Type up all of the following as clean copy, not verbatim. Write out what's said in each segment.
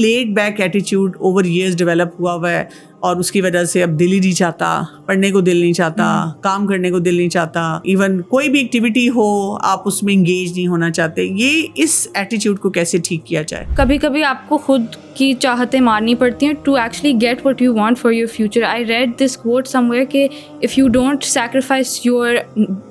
Lead back attitude over years develop हुआ है और उसकी वजह से अब दिल ही नहीं चाहता, पढ़ने को दिल नहीं चाहता, काम करने को दिल नहीं चाहता, इवन कोई भी एक्टिविटी हो आप उसमें इंगेज नहीं होना चाहते। ये इस एटीट्यूड को कैसे ठीक किया जाए? कभी कभी आपको खुद की चाहतें मारनी पड़ती हैं to actually get what you want for your future. I read this quote somewhere कि if you don't sacrifice your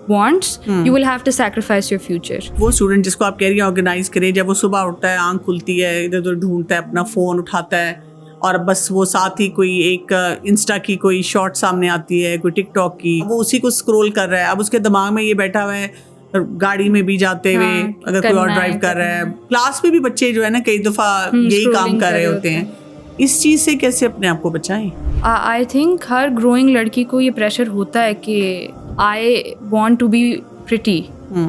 wants you will have to sacrifice your future. वो स्टूडेंट जिसको आप कह रही हैं ऑर्गेनाइज करें, जब वो सुबह उठता है, आंख खुलती है, इधर उधर ढूंढता है, अपना फ़ोन उठाता है और बस वो साथ ही कोई एक इंस्टा की कोई शॉर्ट सामने आती है, कोई टिकटॉक की, वो उसी को स्क्रॉल कर रहा है। अब उसके दिमाग में ये बैठा हुआ है गाड़ी में भी जाते हुए, अगर कोई और ड्राइव कर रहा है, क्लास में भी बच्चे जो है ना कई दफ़ा यही काम कर रहे होते हैं। इस चीज़ से कैसे अपने आप को बचाएं? आई थिंक हर ग्रोइंग लड़की को ये प्रेशर होता है कि I want to be pretty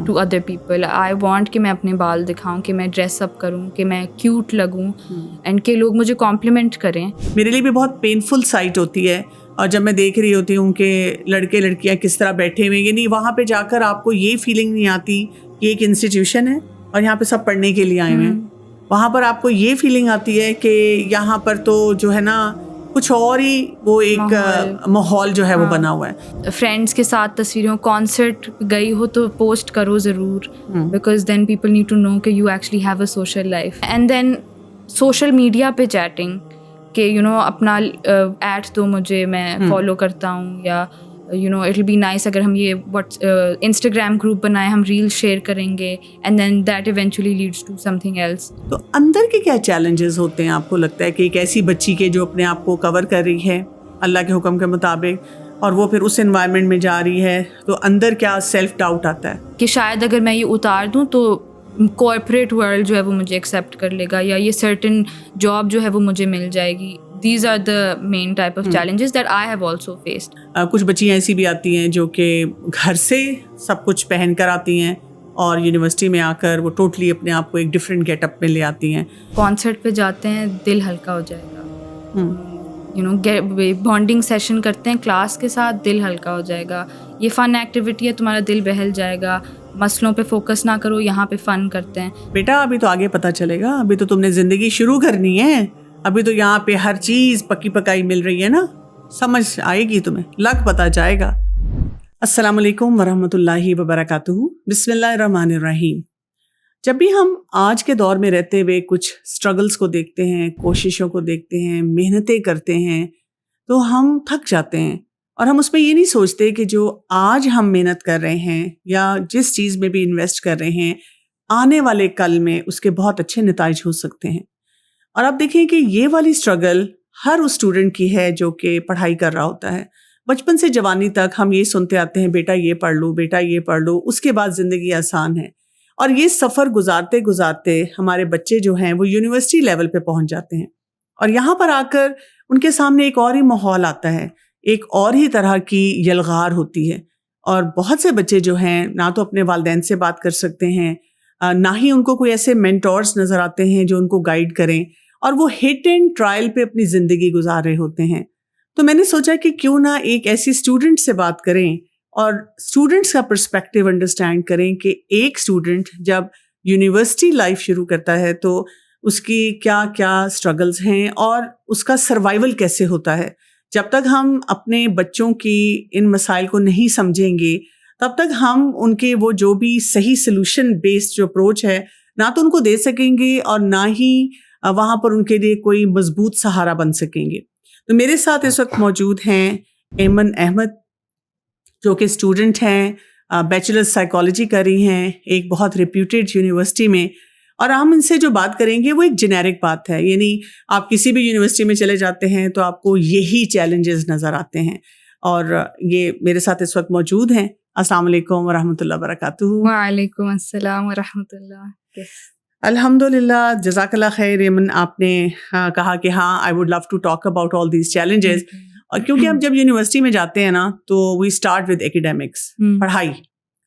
to other people. I want कि मैं अपने बाल दिखाऊं, कि मैं ड्रेसअप करूं, कि मैं क्यूट लगूं एंड कि लोग मुझे कॉम्प्लीमेंट करें। मेरे लिए भी बहुत पेनफुल साइट होती है और जब मैं देख रही होती हूँ कि लड़के लड़कियाँ किस तरह बैठे हुए, यानी वहाँ पे जाकर आपको ये फीलिंग नहीं आती कि एक इंस्टीट्यूशन है और यहाँ पे सब पढ़ने के लिए आए हुए हैं। वहाँ पर आपको ये फीलिंग आती है कि यहाँ पर तो जो है ना कुछ और ही वो एक माहौल जो है वो बना हुआ है। फ्रेंड्स के साथ तस्वीरें, कॉन्सर्ट गई हो तो पोस्ट करो ज़रूर, because then people need to know कि you actually have a social life. And then social media पे चैटिंग कि यू नो अपना ऐड दो मुझे, मैं फॉलो करता हूँ, या you know it will be nice अगर हम ये इंस्टाग्राम ग्रुप बनाए, हम रील शेयर करेंगे and then that eventually leads to something else. तो अंदर के क्या चैलेंजेस होते हैं आपको लगता है कि एक ऐसी बच्ची के जो अपने आप को कवर कर रही है अल्लाह के हुक्म के मुताबिक और वो फिर उस एनवायरनमेंट में जा रही है, तो अंदर क्या सेल्फ डाउट आता है कि शायद अगर मैं ये उतार दूँ तो कॉर्पोरेट वर्ल्ड जो है वो मुझे एक्सेप्ट कर लेगा, या ये सर्टेन जॉब जो है वो मुझे मिल जाएगी। These are the main type of challenges that I have also faced. कुछ बच्चियाँ ऐसी भी आती हैं जो कि घर से सब कुछ पहन कर आती हैं और यूनिवर्सिटी में आकर वो टोटली अपने आप को एक डिफरेंट गेटअप में ले आती हैं। कॉन्सर्ट पे जाते हैं, दिल हल्का हो जाएगा। यू नो बॉन्डिंग सेशन करते हैं क्लास के साथ, दिल हल्का हो जाएगा। ये फ़न एक्टिविटी है, तुम्हारा दिल बहल जाएगा। मसलों पे फोकस ना करो, यहाँ पे फ़न करते हैं। बेटा अभी तो आगे पता चलेगा, अभी तो तुमने ज़िंदगी शुरू करनी है, अभी तो यहाँ पे हर चीज़ पक्की पकाई मिल रही है ना, समझ आएगी तुम्हें, लग पता जाएगा। अस्सलाम वालेकुम वरहमतुल्लाहि वबरकातुहू। बिस्मिल्लाहिर्रहमानिर्रहीम। जब भी हम आज के दौर में रहते हुए कुछ स्ट्रगल्स को देखते हैं, कोशिशों को देखते हैं, मेहनतें करते हैं, तो हम थक जाते हैं और हम उसमें ये नहीं सोचते कि जो आज हम मेहनत कर रहे हैं या जिस चीज़ में भी इन्वेस्ट कर रहे हैं, आने वाले कल में उसके बहुत अच्छे नताइज हो सकते हैं। और आप देखें कि ये वाली स्ट्रगल हर उस स्टूडेंट की है जो कि पढ़ाई कर रहा होता है। बचपन से जवानी तक हम ये सुनते आते हैं, बेटा ये पढ़ लो, बेटा ये पढ़ लो, उसके बाद ज़िंदगी आसान है। और ये सफ़र गुजारते गुजारते हमारे बच्चे जो हैं वो यूनिवर्सिटी लेवल पे पहुंच जाते हैं और यहाँ पर आकर उनके सामने एक और ही माहौल आता है, एक और ही तरह की यलगार होती है। और बहुत से बच्चे जो हैं ना तो अपने वालिदैन से बात कर सकते हैं, ना ही उनको कोई ऐसे मेंटोर्स नज़र आते हैं जो उनको गाइड करें, और वो हिट एंड ट्रायल पे अपनी ज़िंदगी गुजार रहे होते हैं। तो मैंने सोचा कि क्यों ना एक ऐसी स्टूडेंट से बात करें और स्टूडेंट्स का पर्सपेक्टिव अंडरस्टैंड करें कि एक स्टूडेंट जब यूनिवर्सिटी लाइफ शुरू करता है तो उसकी क्या क्या स्ट्रगल्स हैं और उसका सर्वाइवल कैसे होता है। जब तक हम अपने बच्चों की इन मसाइल को नहीं समझेंगे तब तक हम उनके वो जो भी सही सोल्यूशन बेस्ड जो अप्रोच है ना तो उनको दे सकेंगे और ना ही वहाँ पर उनके लिए कोई मजबूत सहारा बन सकेंगे। तो मेरे साथ इस वक्त मौजूद हैं ऐमन अहमद जो कि स्टूडेंट हैं, बैचलर्स साइकोलॉजी कर रही हैं एक बहुत रिप्यूटेड यूनिवर्सिटी में, और हम इनसे जो बात करेंगे वो एक जेनेरिक बात है, यानी आप किसी भी यूनिवर्सिटी में चले जाते हैं तो आपको यही चैलेंजेस नज़र आते हैं। और ये मेरे साथ इस वक्त मौजूद हैं। अस्सलाम वालेकुम वरहमतुल्लाहि वबरकातुहू। वालेकुम अस्सलाम वरहमतुल्लाह। अल्हम्दुलिल्लाह, जज़ाकल्लाह खैर। ऐमन आपने कहा कि हाँ I would love to talk about all these challenges, और क्योंकि हम जब यूनिवर्सिटी में जाते हैं ना तो वी स्टार्ट विद एकेडमिक्स, पढ़ाई,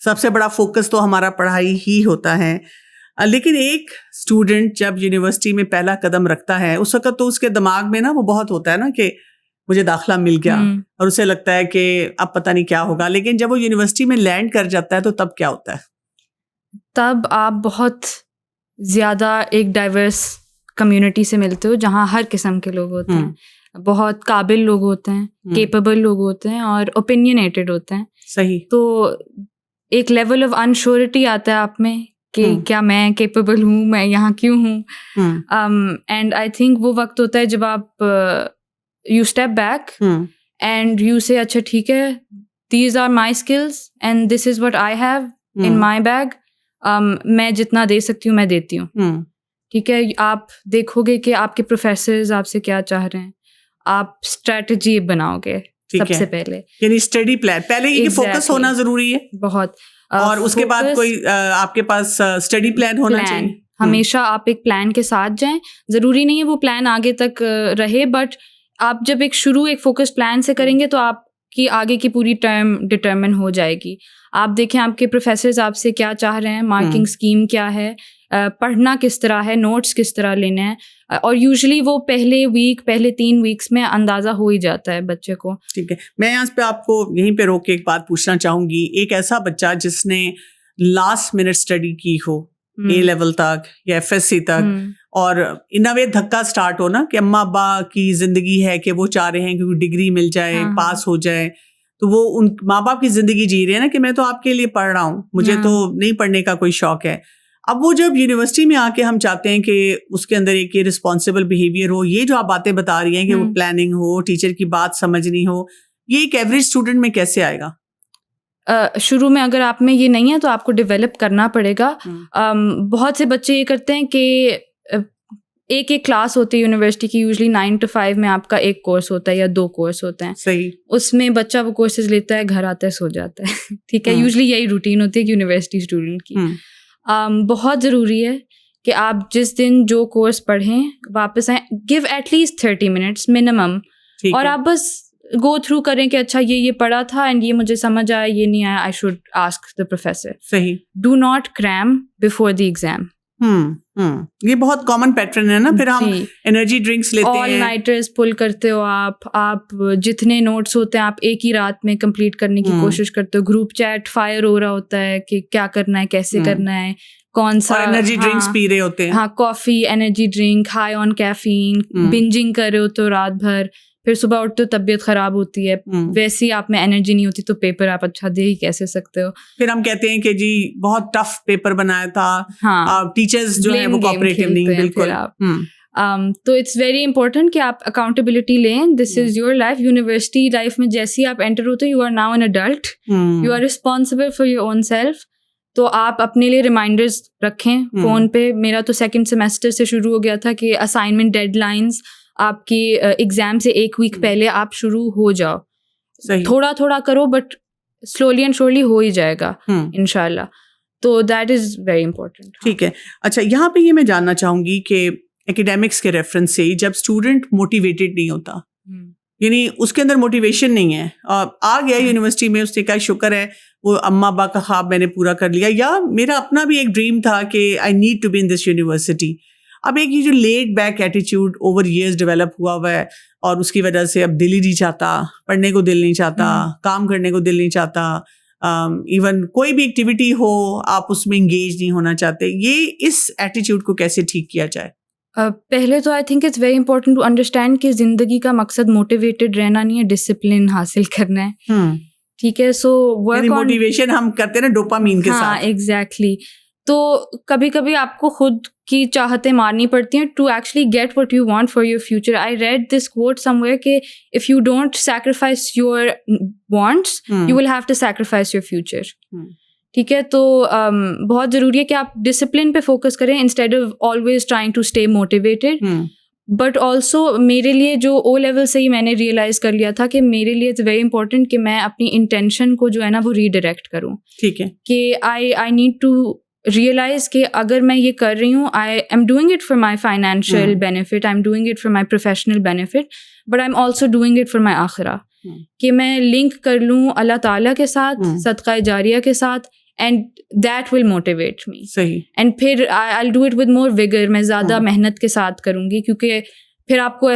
सबसे बड़ा फोकस तो हमारा पढ़ाई ही होता है। लेकिन एक स्टूडेंट जब यूनिवर्सिटी में पहला कदम रखता है उस वक्त तो उसके दिमाग में ना वो बहुत होता है ना कि मुझे दाखिला मिल गया, और उसे लगता है कि अब पता नहीं क्या होगा। लेकिन जब वो यूनिवर्सिटी में लैंड कर जाता है तो तब क्या होता है? तब आप बहुत ज़्यादा एक डाइवर्स कम्युनिटी से मिलते हो जहाँ हर किस्म के लोग होते हैं, बहुत काबिल लोग होते हैं, केपेबल लोग होते हैं और ओपिनियनेटेड होते हैं। सही। तो एक लेवल ऑफ अनश्योरिटी आता है आप में कि क्या मैं केपेबल हूँ, मैं यहाँ क्यों हूँ। एंड आई थिंक वो वक्त होता है जब आप you step back and you say अच्छा ठीक है, these are my skills and this is what I have in my bag, मैं जितना दे सकती हूँ मैं देती हूँ। ठीक है, आप देखोगे कि आपके प्रोफेसर्स आपसे क्या चाह रहे हैं, आप स्ट्रेटजी बनाओगे सबसे पहले, यानी स्टडी प्लान पहले ये फोकस होना जरूरी है बहुत। और उसके बाद कोई आपके पास स्टडी प्लान होना चाहिए। हमेशा आप एक प्लान के साथ जाएं, जरूरी नहीं है वो प्लान आगे तक रहे, बट आप जब एक फोकस प्लान से करेंगे तो आपकी आगे की पूरी टर्म डिटरमिन हो जाएगी। आप देखें आपके प्रोफेसर्स आपसे क्या चाह रहे हैं, मार्किंग स्कीम क्या है, पढ़ना किस तरह है, नोट्स किस तरह लेने हैं, और यूजुअली वो पहले 3 वीक्स में अंदाज़ा हो ही जाता है बच्चे को। ठीक है, मैं यहाँ पे आपको यहीं पे रोक के एक बात पूछना चाहूँगी। एक ऐसा बच्चा जिसने लास्ट मिनट स्टडी की हो A लेवल तक या FSC तक, और इन अ वे धक्का स्टार्ट हो ना कि अम्मा अब्बा की जिंदगी है कि वो चाह रहे हैं कि डिग्री मिल जाए, पास हो जाए, तो वो उन माँ बाप की जिंदगी जी रहे हैं ना कि मैं तो आपके लिए पढ़ रहा हूँ, मुझे तो नहीं पढ़ने का कोई शौक है। अब वो जब यूनिवर्सिटी में आके हम चाहते हैं कि उसके अंदर एक ये रिस्पॉन्सिबल बिहेवियर हो, ये जो आप बातें बता रही हैं कि वो प्लानिंग हो, टीचर की बात समझनी हो, ये एक एवरेज स्टूडेंट में कैसे आएगा? शुरू में अगर आप में ये नहीं है तो आपको डेवलप करना पड़ेगा। बहुत से बच्चे ये करते हैं कि एक क्लास होती है यूनिवर्सिटी की, यूजुअली 9 to 5 में आपका एक कोर्स होता है या 2 कोर्स होते हैं। सही। उसमें बच्चा वो कोर्सेज लेता है, घर आता है, सो जाता है। ठीक है, यूजुअली यही रूटीन होती है कि यूनिवर्सिटी स्टूडेंट की। बहुत ज़रूरी है कि आप जिस दिन जो कोर्स पढ़ें वापस आएँ, गिव एटलीस्ट 30 मिनट्स मिनिमम, और आप बस गो थ्रू करें कि अच्छा ये पढ़ा था एंड ये मुझे समझ आया, ये नहीं आया, I should ask the professor. सही। Do not cram before the exam. ये बहुत कॉमन पैटर्न है ना। फिर हम एनर्जी ड्रिंक्स लेते हैं, ऑल नाइटर्स पुल करते हो आप जितने नोट्स होते हैं आप एक ही रात में कंप्लीट करने की कोशिश करते हो। ग्रुप चैट फायर हो रहा होता है कि क्या करना है, कैसे करना है, कौन सा एनर्जी ड्रिंक्स पी रहे होते हैं। हाँ, coffee, energy drink, high on caffeine, bingeing कर रहे हो तो रात भर, फिर सुबह उठते हो तबीयत खराब होती है, वैसे ही आप में एनर्जी नहीं होती तो पेपर आप अच्छा दे ही कैसे सकते हो। फिर हम कहते हैं कि जी बहुत टफ पेपर बनाया था। हाँ, टीचर्स जो है वो कोऑपरेटिव नहीं, बिल्कुल। तो इट्स वेरी इंपॉर्टेंट कि आप अकाउंटेबिलिटी लें। This is your life. University life में जैसे ही आप एंटर होते हो, you are now an adult, you are responsible for your own self. तो आप अपने लिए रिमाइंडर्स रखें फ़ोन पे। मेरा तो 2nd सेमेस्टर से शुरू हो गया था कि असाइनमेंट डेडलाइंस आपकी एग्जाम से 1 वीक पहले आप शुरू हो जाओ। थोड़ा थोड़ा करो, बट स्लोली एंड श्योरली हो ही जाएगा इंशाल्लाह। तो दैट इज़ वेरी इंपॉर्टेंट। ठीक है, अच्छा यहाँ पे ये मैं जानना चाहूँगी कि एकेडमिक्स के रेफरेंस से जब स्टूडेंट मोटिवेटेड नहीं होता, यानी उसके अंदर मोटिवेशन नहीं है, आ गया यूनिवर्सिटी में, उसने कहा शुक्र है वो अम्मा अब्बा का ख्वाब मैंने पूरा कर लिया, या मेरा अपना भी एक ड्रीम था कि I need to be in this university. अब एक ये जो laid back attitude over years develop हुआ है, और उसकी वजह से अब दिल ही नहीं चाहता, पढ़ने को दिल नहीं चाहता, काम करने को दिल नहीं चाहता, इवन कोई भी एक्टिविटी हो आप उसमें इंगेज नहीं होना चाहते। ये इस एटीट्यूड को कैसे ठीक किया जाए? पहले तो I think it's very important to understand कि ज़िंदगी का मकसद मोटिवेटेड रहना नहीं है, डिसिप्लिन हासिल करना है। ठीक है, सो वर्क ऑन मोटिवेशन हम करते हैं ना डोपामीन के साथ। हाँ, एग्जैक्टली। तो कभी कभी आपको खुद की चाहतें मारनी पड़ती हैं to actually get what you want for your future. I read this quote somewhere कि if you don't sacrifice your wants you will have to sacrifice your future. ठीक है, तो बहुत ज़रूरी है कि आप डिसिप्लिन पे फोकस करें instead of always trying to stay motivated. But also मेरे लिए जो O लेवल से ही मैंने रियलाइज़ कर लिया था कि मेरे लिए इट्स वेरी इंपॉर्टेंट कि मैं अपनी इंटेंशन को जो है ना वो रीडायरेक्ट करूँ। ठीक है, कि आई नीड टू रियलाइज कि अगर मैं ये कर रही हूँ, I am doing it for my financial benefit, I am doing it for my professional benefit, but I am also doing it for my आखिरा। कि मैं लिंक कर लूँ अल्लाह ताला के साथ, सदका जारिया के साथ, and that will motivate me. सही। एंड फिर I will do it with more vigour, मैं ज़्यादा मेहनत के साथ करूँगी, क्योंकि फिर आपको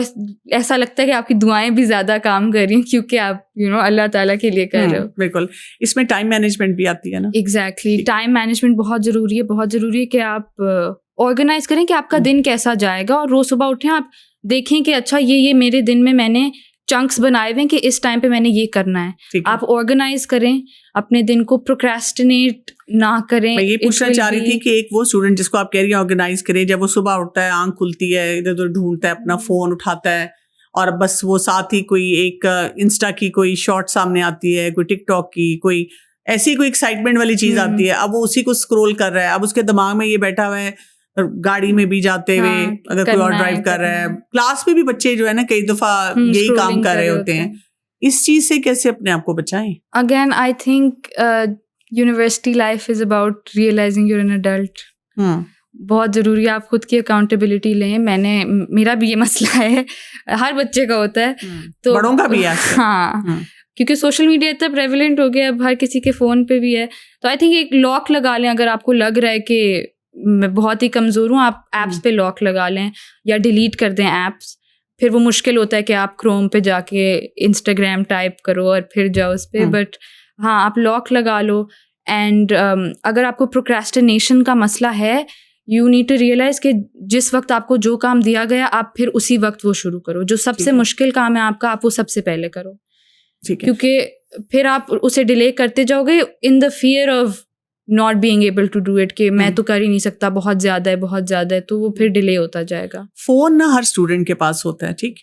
ऐसा लगता है कि आपकी दुआएं भी ज़्यादा काम कर रही हैं क्योंकि आप अल्लाह ताला के लिए कर रहे हो। बिल्कुल, इसमें टाइम मैनेजमेंट भी आती है ना। एग्जैक्टली, टाइम मैनेजमेंट बहुत ज़रूरी है। बहुत ज़रूरी है कि आप ऑर्गेनाइज करें कि आपका दिन कैसा जाएगा, और रोज सुबह उठें आप देखें कि अच्छा ये मेरे दिन में मैंने चंक्स बनाए हुए हैं कि इस टाइम पे मैंने ये करना है। आप ऑर्गेनाइज करें अपने दिन को, प्रोक्रेस्टिनेट ना करें। मैं ये पूछना चाह रही थी कि एक वो स्टूडेंट जिसको आप कह रही हैं ऑर्गेनाइज करें, जब वो सुबह उठता है, आंख खुलती है, इधर उधर ढूंढता है, अपना फोन उठाता है और बस वो साथ ही कोई एक इंस्टा की कोई शॉर्ट सामने आती है, कोई टिकटॉक की, कोई ऐसी कोई एक्साइटमेंट वाली चीज आती है, अब वो उसी को स्क्रॉल कर रहा है। अब उसके दिमाग में ये बैठा हुआ है, गाड़ी में भी जाते हुए, अगर कोई और ड्राइव कर रहा है, क्लास में भी बच्चे जो है ना कई दफा यही काम कर रहे होते हैं। इस चीज से कैसे अपने आप को बचाएं? Again I think university life is about realising you're an adult. बहुत ज़रूरी है आप खुद की अकाउंटेबिलिटी लें। मेरा भी ये मसला है, हर बच्चे का होता है, तो बड़ों का भी है। हाँ, क्योंकि सोशल मीडिया इतना प्रेवलेंट हो गया, अब हर किसी के फ़ोन पे भी है। तो आई थिंक एक लॉक लगा लें। अगर आपको लग रहा है कि मैं बहुत ही कमज़ोर हूँ, आप ऐप्स पे लॉक लगा लें या डिलीट कर दें ऐप्स। फिर वो मुश्किल होता है कि आप क्रोम पे जाके इंस्टाग्राम टाइप करो और फिर जाओ उस पर। बट हाँ, आप लॉक लगा लो। एंड अगर आपको प्रोक्रेस्टिनेशन का मसला है, यू नीड टू रियलाइज कि जिस वक्त आपको जो काम दिया गया आप फिर उसी वक्त वो शुरू करो। जो सबसे मुश्किल काम है आपका, आप वो सबसे पहले करो, क्योंकि फिर आप उसे डिले करते जाओगे in the fear of not being able to do it, कि मैं तो कर ही नहीं सकता, बहुत ज़्यादा है, तो वो फिर डिले होता जाएगा। फ़ोन ना हर स्टूडेंट के पास होता है, ठीक,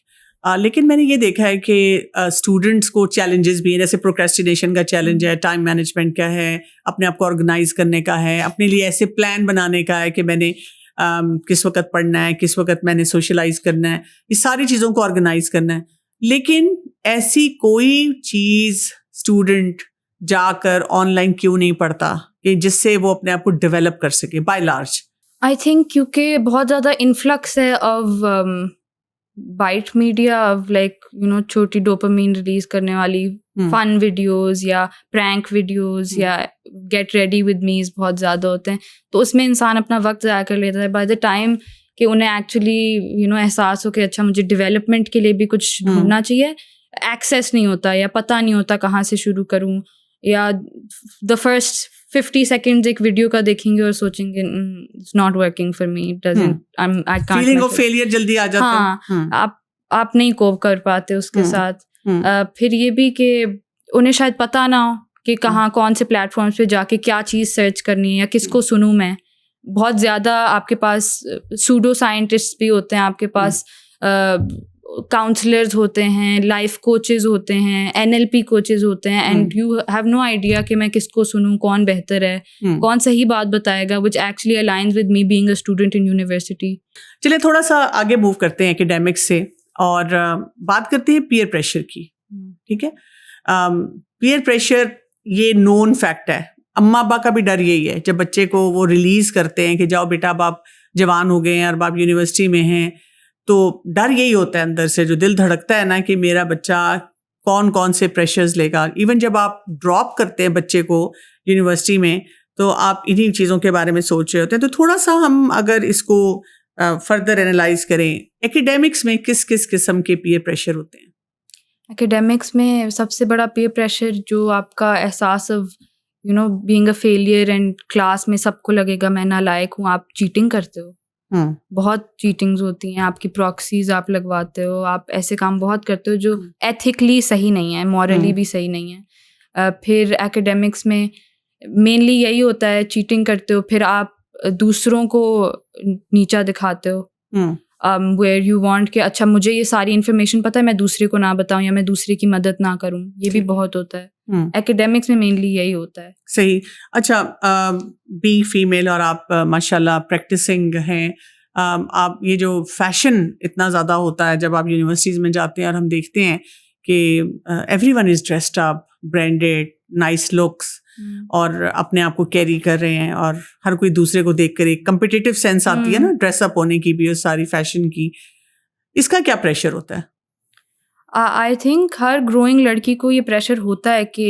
लेकिन मैंने ये देखा है कि स्टूडेंट्स को चैलेंजेस भी हैं, जैसे प्रोक्रेस्टिनेशन का चैलेंज है, टाइम मैनेजमेंट का है, अपने आप को ऑर्गेनाइज करने का है, अपने लिए ऐसे प्लान बनाने का है कि मैंने किस वक्त पढ़ना है, किस वक्त मैंने सोशलाइज करना है, इस सारी चीज़ों को ऑर्गेनाइज करना है। लेकिन ऐसी कोई चीज़ स्टूडेंट जाकर ऑनलाइन क्यों नहीं पढ़ता कि जिससे वो अपने आप को डेवलप कर सके बाय लार्ज? आई थिंक क्योंकि बहुत ज़्यादा इन्फ्लक्स है of bite media, of like छोटी डोपामीन रिलीज करने वाली फन वीडियोस या प्रैंक वीडियोस या गेट रेडी विद मीज बहुत ज़्यादा होते हैं। तो उसमें इंसान अपना वक्त ज़ाया कर लेता है। बाय द टाइम कि उन्हें एक्चुअली एहसास हो कि अच्छा मुझे डेवलपमेंट के लिए भी कुछ ढूंढना चाहिए, एक्सेस नहीं होता या पता नहीं होता कहाँ से शुरू करूँ, या द फर्स्ट 50 seconds एक वीडियो का देखेंगे और सोचेंगे it's not working for me, it doesn't, I can't, feeling of failure जल्दी आ जाता है। हाँ, आप नहीं कोप कर पाते उसके साथ। फिर ये भी कि उन्हें शायद पता ना हो कि कहाँ कौन से प्लेटफॉर्म्स पे जाके क्या चीज़ सर्च करनी है या किसको सुनूं मैं। बहुत ज़्यादा आपके पास सूडो साइंटिस्ट भी होते हैं, आपके पास काउंसलर्स होते हैं, लाइफ कोचेस होते हैं, NLP कोचेस होते हैं, and you have no idea कि मैं किसको सुनूं, कौन बेहतर है, कौन सही बात बताएगा, which actually aligns with me being a student in university. चलिए थोड़ा सा आगे मूव करते हैं एकेडमिक्स से और बात करते हैं पीयर प्रेशर की। ठीक है, पीयर प्रेशर ये नोन फैक्ट है। अम्मा अब्बा का भी डर यही है, जब बच्चे को वो रिलीज करते हैं कि जाओ बेटा अब आप जवान हो गए हैं और आप यूनिवर्सिटी में हैं, तो डर यही होता है अंदर से, जो दिल धड़कता है ना कि मेरा बच्चा कौन कौन से प्रेशर्स लेगा। इवन जब आप ड्रॉप करते हैं बच्चे को यूनिवर्सिटी में, तो आप इन्हीं चीज़ों के बारे में सोच रहे होते हैं। तो थोड़ा सा हम अगर इसको फर्दर एनालाइज करें, एकेडमिक्स में किस किस किस्म के पीयर प्रेशर होते हैं? एकेडमिक्स में सबसे बड़ा पीयर प्रेशर जो आपका एहसास of being a failure, and class में सबको लगेगा मैं नालायक हूँ, आप चीटिंग करते हो। बहुत चीटिंग्स होती हैं, आपकी प्रॉक्सीज आप लगवाते हो, आप ऐसे काम बहुत करते हो जो एथिकली सही नहीं है, मॉरली भी सही नहीं है। फिर एकेडमिक्स में मेनली यही होता है, चीटिंग करते हो, फिर आप दूसरों को नीचा दिखाते हो, वेयर यू वांट कि अच्छा मुझे ये सारी इन्फॉर्मेशन पता है, मैं दूसरे को ना बताऊं या मैं दूसरे की मदद ना करूं। ये भी बहुत होता है एकेडमिक्स में, मेनली यही होता है। सही। अच्छा, बी फीमेल और आप माशाल्लाह प्रैक्टिसिंग हैं, आप ये जो फैशन इतना ज़्यादा होता है जब आप यूनिवर्सिटीज़ में जाते हैं, और हम देखते हैं कि everyone is dressed up, branded, nice looks, और अपने आप को कैरी कर रहे हैं, और हर कोई दूसरे को देखकर एक कम्पिटिटिव सेंस आती है ना ड्रेसअप होने की भी और सारी फैशन की। इसका क्या प्रेशर होता है? आई थिंक हर ग्रोइंग लड़की को ये प्रेशर होता है कि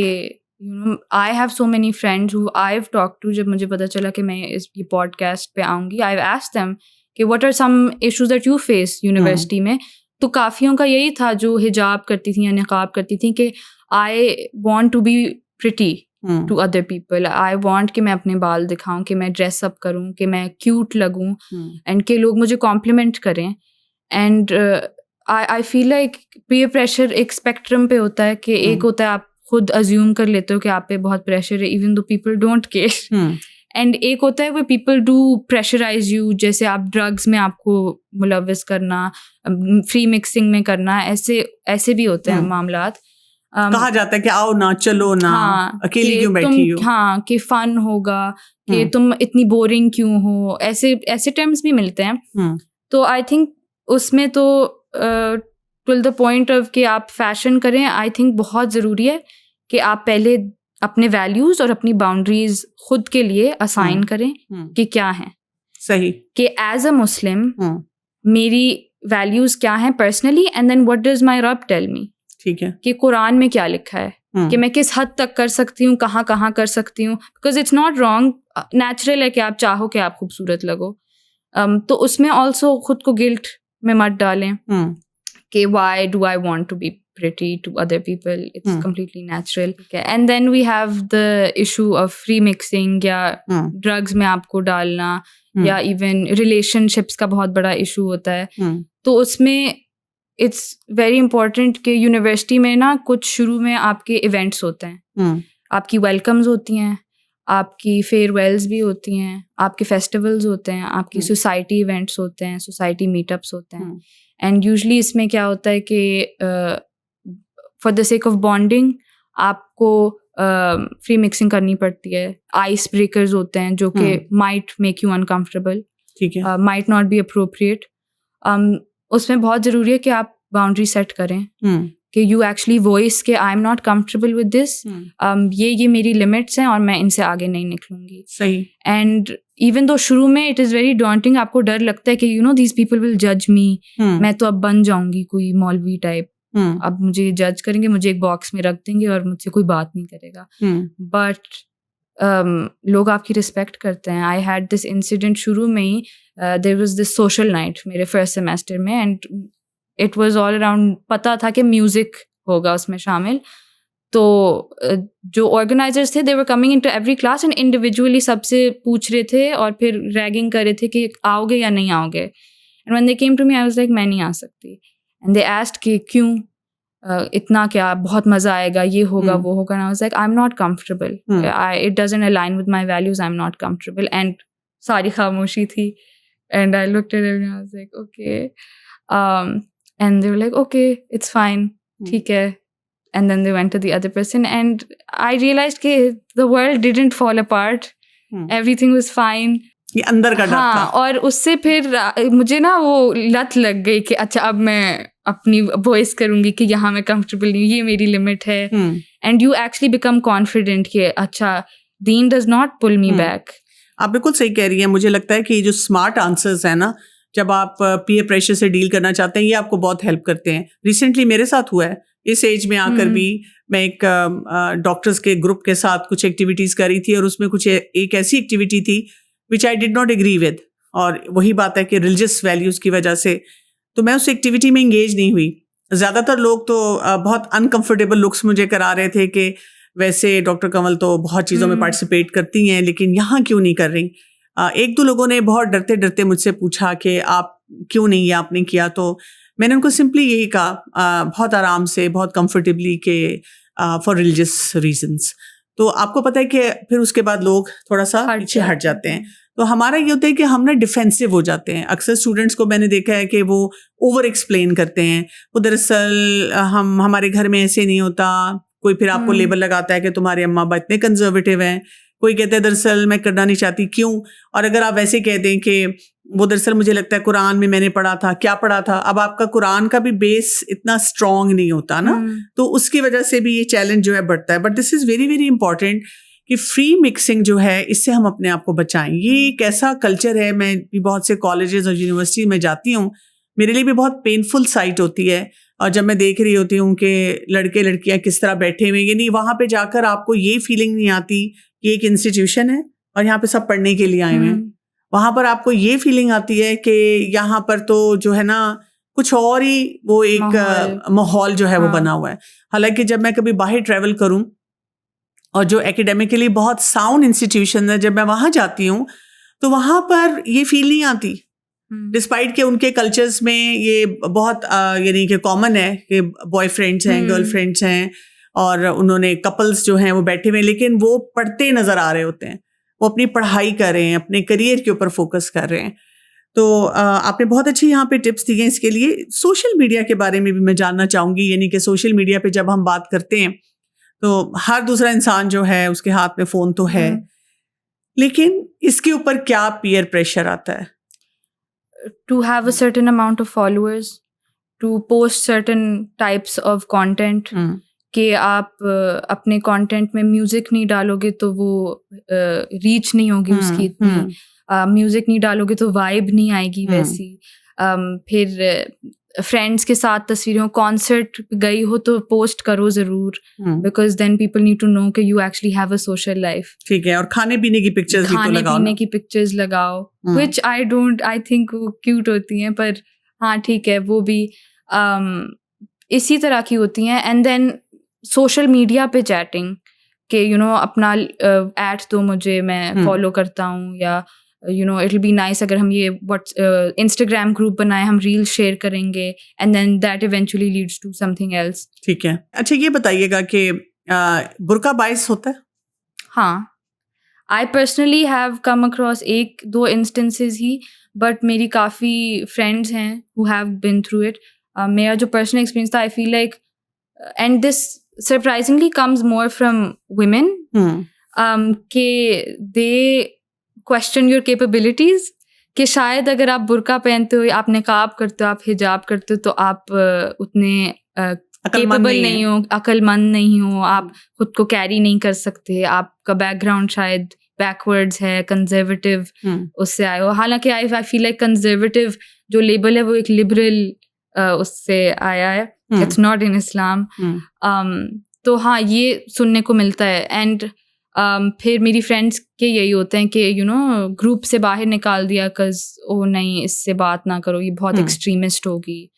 I have so many friends who I have talk to. जब मुझे पता चला कि मैं ये पॉडकास्ट पे आऊँगी, आई हैव आस्क्ड देम कि what are some issues that you face university में। तो काफ़ियों का यही था जो हिजाब करती थी या निकाब करती थी कि I want to be pretty, to other people. I want कि मैं अपने बाल दिखाऊं, कि मैं ड्रेस अप करूं, कि मैं क्यूट लगूं एंड कि लोग मुझे कॉम्प्लीमेंट करें. And I feel like peer pressure एक स्पेक्ट्रम पे होता है कि एक होता है आप खुद अज्यूम कर लेते हो कि आप पे बहुत प्रेशर है even though people don't care. And एक होता है वो पीपल डू प्रेशराइज यू, जैसे आप ड्रग्स में आपको मुलविस करना, फ्री मिक्सिंग में करना, ऐसे भी होते हैं मामलात. कहा जाता है कि आओ ना, चलो ना, अकेली क्यों बैठी हो. हाँ, कि फन होगा, कि तुम इतनी बोरिंग क्यों हो, ऐसे टर्म्स भी मिलते हैं. तो आई थिंक उसमें तो टिल द पॉइंट ऑफ कि आप फैशन करें, आई थिंक बहुत ज़रूरी है कि आप पहले अपने वैल्यूज़ और अपनी बाउंड्रीज खुद के लिए असाइन करें कि क्या हैं. सही. कि एज अ मुस्लिम मेरी वैल्यूज़ क्या हैं personally, and then what does my रब टेल मी. ठीक है. कि कुरान में क्या लिखा है, कि मैं किस हद तक कर सकती हूँ, कहाँ कर सकती हूँ. Because it's not wrong, natural है कि आप चाहो कि आप खूबसूरत लगो. तो उसमें ऑल्सो खुद को गिल्ट में मत डालें कि why do I want to be pretty to other people. It's completely natural. Okay. And then we have the issue of free mixing या drugs में आपको डालना, या even relationships का बहुत बड़ा issue होता है. तो उसमें it's very important कि यूनिवर्सिटी में ना कुछ शुरू में आपके events होते हैं, आपकी वेलकम्स होती हैं, आपकी फेयरवेल्स भी होती हैं, आपके फेस्टिवल्स होते हैं, आपकी सोसाइटी इवेंट्स होते हैं, सोसाइटी मीटअप्स होते हैं. एंड यूजली इसमें क्या होता है कि for the sake of bonding आपको फ्री मिक्सिंग करनी पड़ती है. आइस ब्रेकर्स होते हैं जो कि माइट मेक यू अनकम्फर्टेबल, ठीक है, माइट नॉट बी अप्रोप्रिएट. उसमें बहुत ज़रूरी है कि आप बाउंड्री सेट करें कि यू एक्चुअली वॉइस के I am not comfortable with this, ये मेरी लिमिट्स हैं और मैं इनसे आगे नहीं निकलूंगी. सही. एंड इवन दो शुरू में इट इज़ वेरी डॉन्टिंग, आपको डर लगता है कि you know these people will जज मी, मैं तो अब बन जाऊंगी कोई मौलवी टाइप, अब मुझे जज करेंगे, मुझे एक बॉक्स में रख देंगे और मुझसे कोई बात नहीं करेगा. बट लोग आपकी रिस्पेक्ट करते हैं. आई हैड दिस इंसिडेंट शुरू में ही. There was this social night मेरे फर्स्ट सेमेस्टर में, and it was all around, पता था कि म्यूजिक होगा उसमें शामिल. तो जो ऑर्गेनाइजर्स थे they were coming into every class and individually सबसे पूछ रहे थे और फिर रैगिंग कर रहे थे कि आओगे या नहीं आओगे. And when they came to me I was like मैं नहीं आ सकती. एंड दे आस्क्ड कि क्यों, इतना क्या, बहुत मज़ा आएगा, ये होगा वो होगा. And I was like I am not comfortable, it doesn't align with my values, I am not comfortable. And सारी खामोशी थी. And I looked at everyone, I was like okay. And they were like, okay, it's fine, ठीक है. And then they went to the other person and I realized कि the world didn't fall apart, everything was fine. ये अंदर का डर था. और उससे फिर मुझे ना वो लत लग गई कि अच्छा अब मैं अपनी वॉइस करूँगी कि यहाँ मैं कंफर्टेबल नहीं, ये मेरी लिमिट है. And you actually become confident कि अच्छा दीन does not pull me back. आप बिल्कुल सही कह रही हैं. मुझे लगता है कि ये जो स्मार्ट आंसर्स है ना, जब आप पीयर प्रेशर से डील करना चाहते हैं, ये आपको बहुत हेल्प करते हैं. रिसेंटली मेरे साथ हुआ है, इस एज में आकर भी मैं एक डॉक्टर्स के ग्रुप के साथ कुछ एक्टिविटीज़ कर रही थी और उसमें कुछ एक ऐसी एक्टिविटी थी which I did not agree with. और वही बात है कि रिलीजियस वैल्यूज़ की वजह से तो मैं उस एक्टिविटी में इंगेज नहीं हुई. ज़्यादातर लोग तो बहुत अनकम्फर्टेबल लुक्स मुझे करा रहे थे कि वैसे डॉक्टर कंवल तो बहुत चीज़ों में पार्टिसिपेट करती हैं लेकिन यहाँ क्यों नहीं कर रही. एक दो लोगों ने बहुत डरते डरते मुझसे पूछा कि आप क्यों नहीं, ये आपने किया. तो मैंने उनको सिंपली यही कहा बहुत आराम से, बहुत कंफर्टेबली कि फॉर रिलीजियस रीजंस. तो आपको पता है कि फिर उसके बाद लोग थोड़ा सा पीछे हट जाते हैं. तो हमारा ये होता है कि हम ना डिफेंसिव हो जाते हैं. अक्सर स्टूडेंट्स को मैंने देखा है कि वो ओवर एक्सप्लेन करते हैं. वो दरअसल हमारे घर में ऐसे नहीं होता. कोई फिर आपको लेबल लगाता है कि तुम्हारे अम्मा अब्बा इतने कंजर्वेटिव हैं. कोई कहता है दरअसल मैं करना नहीं चाहती. क्यों? और अगर आप वैसे कह दें कि वो दरअसल मुझे लगता है कुरान में मैंने पढ़ा था, क्या पढ़ा था, अब आपका कुरान का भी बेस इतना स्ट्रांग नहीं होता ना. तो उसकी वजह से भी ये चैलेंज जो है बढ़ता है. But this is very very important कि फ्री मिक्सिंग जो है इससे हम अपने आप को बचाएं. ये एक ऐसा कल्चर है, मैं भी बहुत से कॉलेजेस और यूनिवर्सिटी में जाती हूँ, मेरे लिए भी बहुत पेनफुल साइट होती है. और जब मैं देख रही होती हूँ कि लड़के लड़कियाँ किस तरह बैठे हुए, यानी वहाँ पे जाकर आपको ये फीलिंग नहीं आती कि एक इंस्टीट्यूशन है और यहाँ पे सब पढ़ने के लिए आए हुए हैं. वहाँ पर आपको ये फीलिंग आती है कि यहाँ पर तो जो है ना कुछ और ही वो एक माहौल जो है वो बना हुआ है. हालांकि जब मैं कभी बाहर ट्रैवल करूँ और जो एकेडमिकली बहुत साउंड इंस्टीट्यूशन है, जब मैं वहाँ जाती हूँ तो वहाँ पर ये फील नहीं आती, डिस्पाइट के उनके कल्चर्स में ये बहुत यानी कि कॉमन है कि बॉयफ्रेंड्स हैं, गर्लफ्रेंड्स हैं और उन्होंने कपल्स जो हैं वो बैठे हुए हैं, लेकिन वो पढ़ते नज़र आ रहे होते हैं, वो अपनी पढ़ाई कर रहे हैं, अपने करियर के ऊपर फोकस कर रहे हैं। तो आपने बहुत अच्छी यहाँ पे टिप्स दी हैं इसके लिए। सोशल मीडिया के बारे में भी मैं जानना चाहूँगी, यानी कि सोशल मीडिया पे जब हम बात करते हैं तो हर दूसरा इंसान जो है उसके हाथ में फ़ोन तो है, लेकिन इसके ऊपर क्या पीयर प्रेशर आता है? To have a certain amount of followers, to post certain types of content, कि आप अपने कंटेंट में म्यूजिक नहीं डालोगे तो वो रीच नहीं होगी उसकी इतनी, म्यूजिक नहीं डालोगे तो वाइब नहीं आएगी वैसी। फिर फ्रेंड्स के साथ तस्वीरें, कॉन्सर्ट गई हो तो पोस्ट करो ज़रूर, because then people need to know कि you actually have a social life. ठीक है, और खाने पीने की पिक्चर्स भी तो लगाओ, खाने पीने की पिक्चर्स लगाओ, विच आई थिंक वो क्यूट होती हैं, पर हाँ ठीक है वो भी इसी तरह की होती हैं। एंड देन सोशल मीडिया पे चैटिंग कि अपना ऐड दो मुझे, मैं फॉलो करता हूँ, या इट विल बी नाइस अगर हम ये इंस्टाग्राम ग्रुप बनाए, हम रील शेयर करेंगे, and then that eventually leads to something else. ठीक है, अच्छा ये बताइएगा कि बुर्का बायस होता है? हाँ, I personally have come across 1-2 instances he, but मेरी काफ़ी फ्रेंड्स हैं who have been through it. मेरा जो पर्सनल एक्सपीरियंस था, I feel like, and this surprisingly comes more from women, कि दे क्वेश्चन योर कैपेबिलिटीज, कि शायद अगर आप बुर्का पहनते हो, आप निकाब करते हो, आप हिजाब करते हो, तो आप उतने कैपेबल नहीं हो, अक्लमंद नहीं हो, आप खुद को कैरी नहीं कर सकते, आपका बैकग्राउंड शायद बैकवर्ड्स है, कंजर्वेटिव उससे आए हो। हालांकि आई फील लाइक कंजर्वेटिव जो लेबल है वो एक लिबरल उससे आया है, इट्स नॉट इन इस्लाम। तो हाँ, ये सुनने को मिलता है। एंड फिर मेरी फ्रेंड्स के यही होते हैं कि ग्रुप से बाहर निकाल दिया, कज ओ नहीं इससे बात ना करो, ये बहुत एक्सट्रीमिस्ट होगी,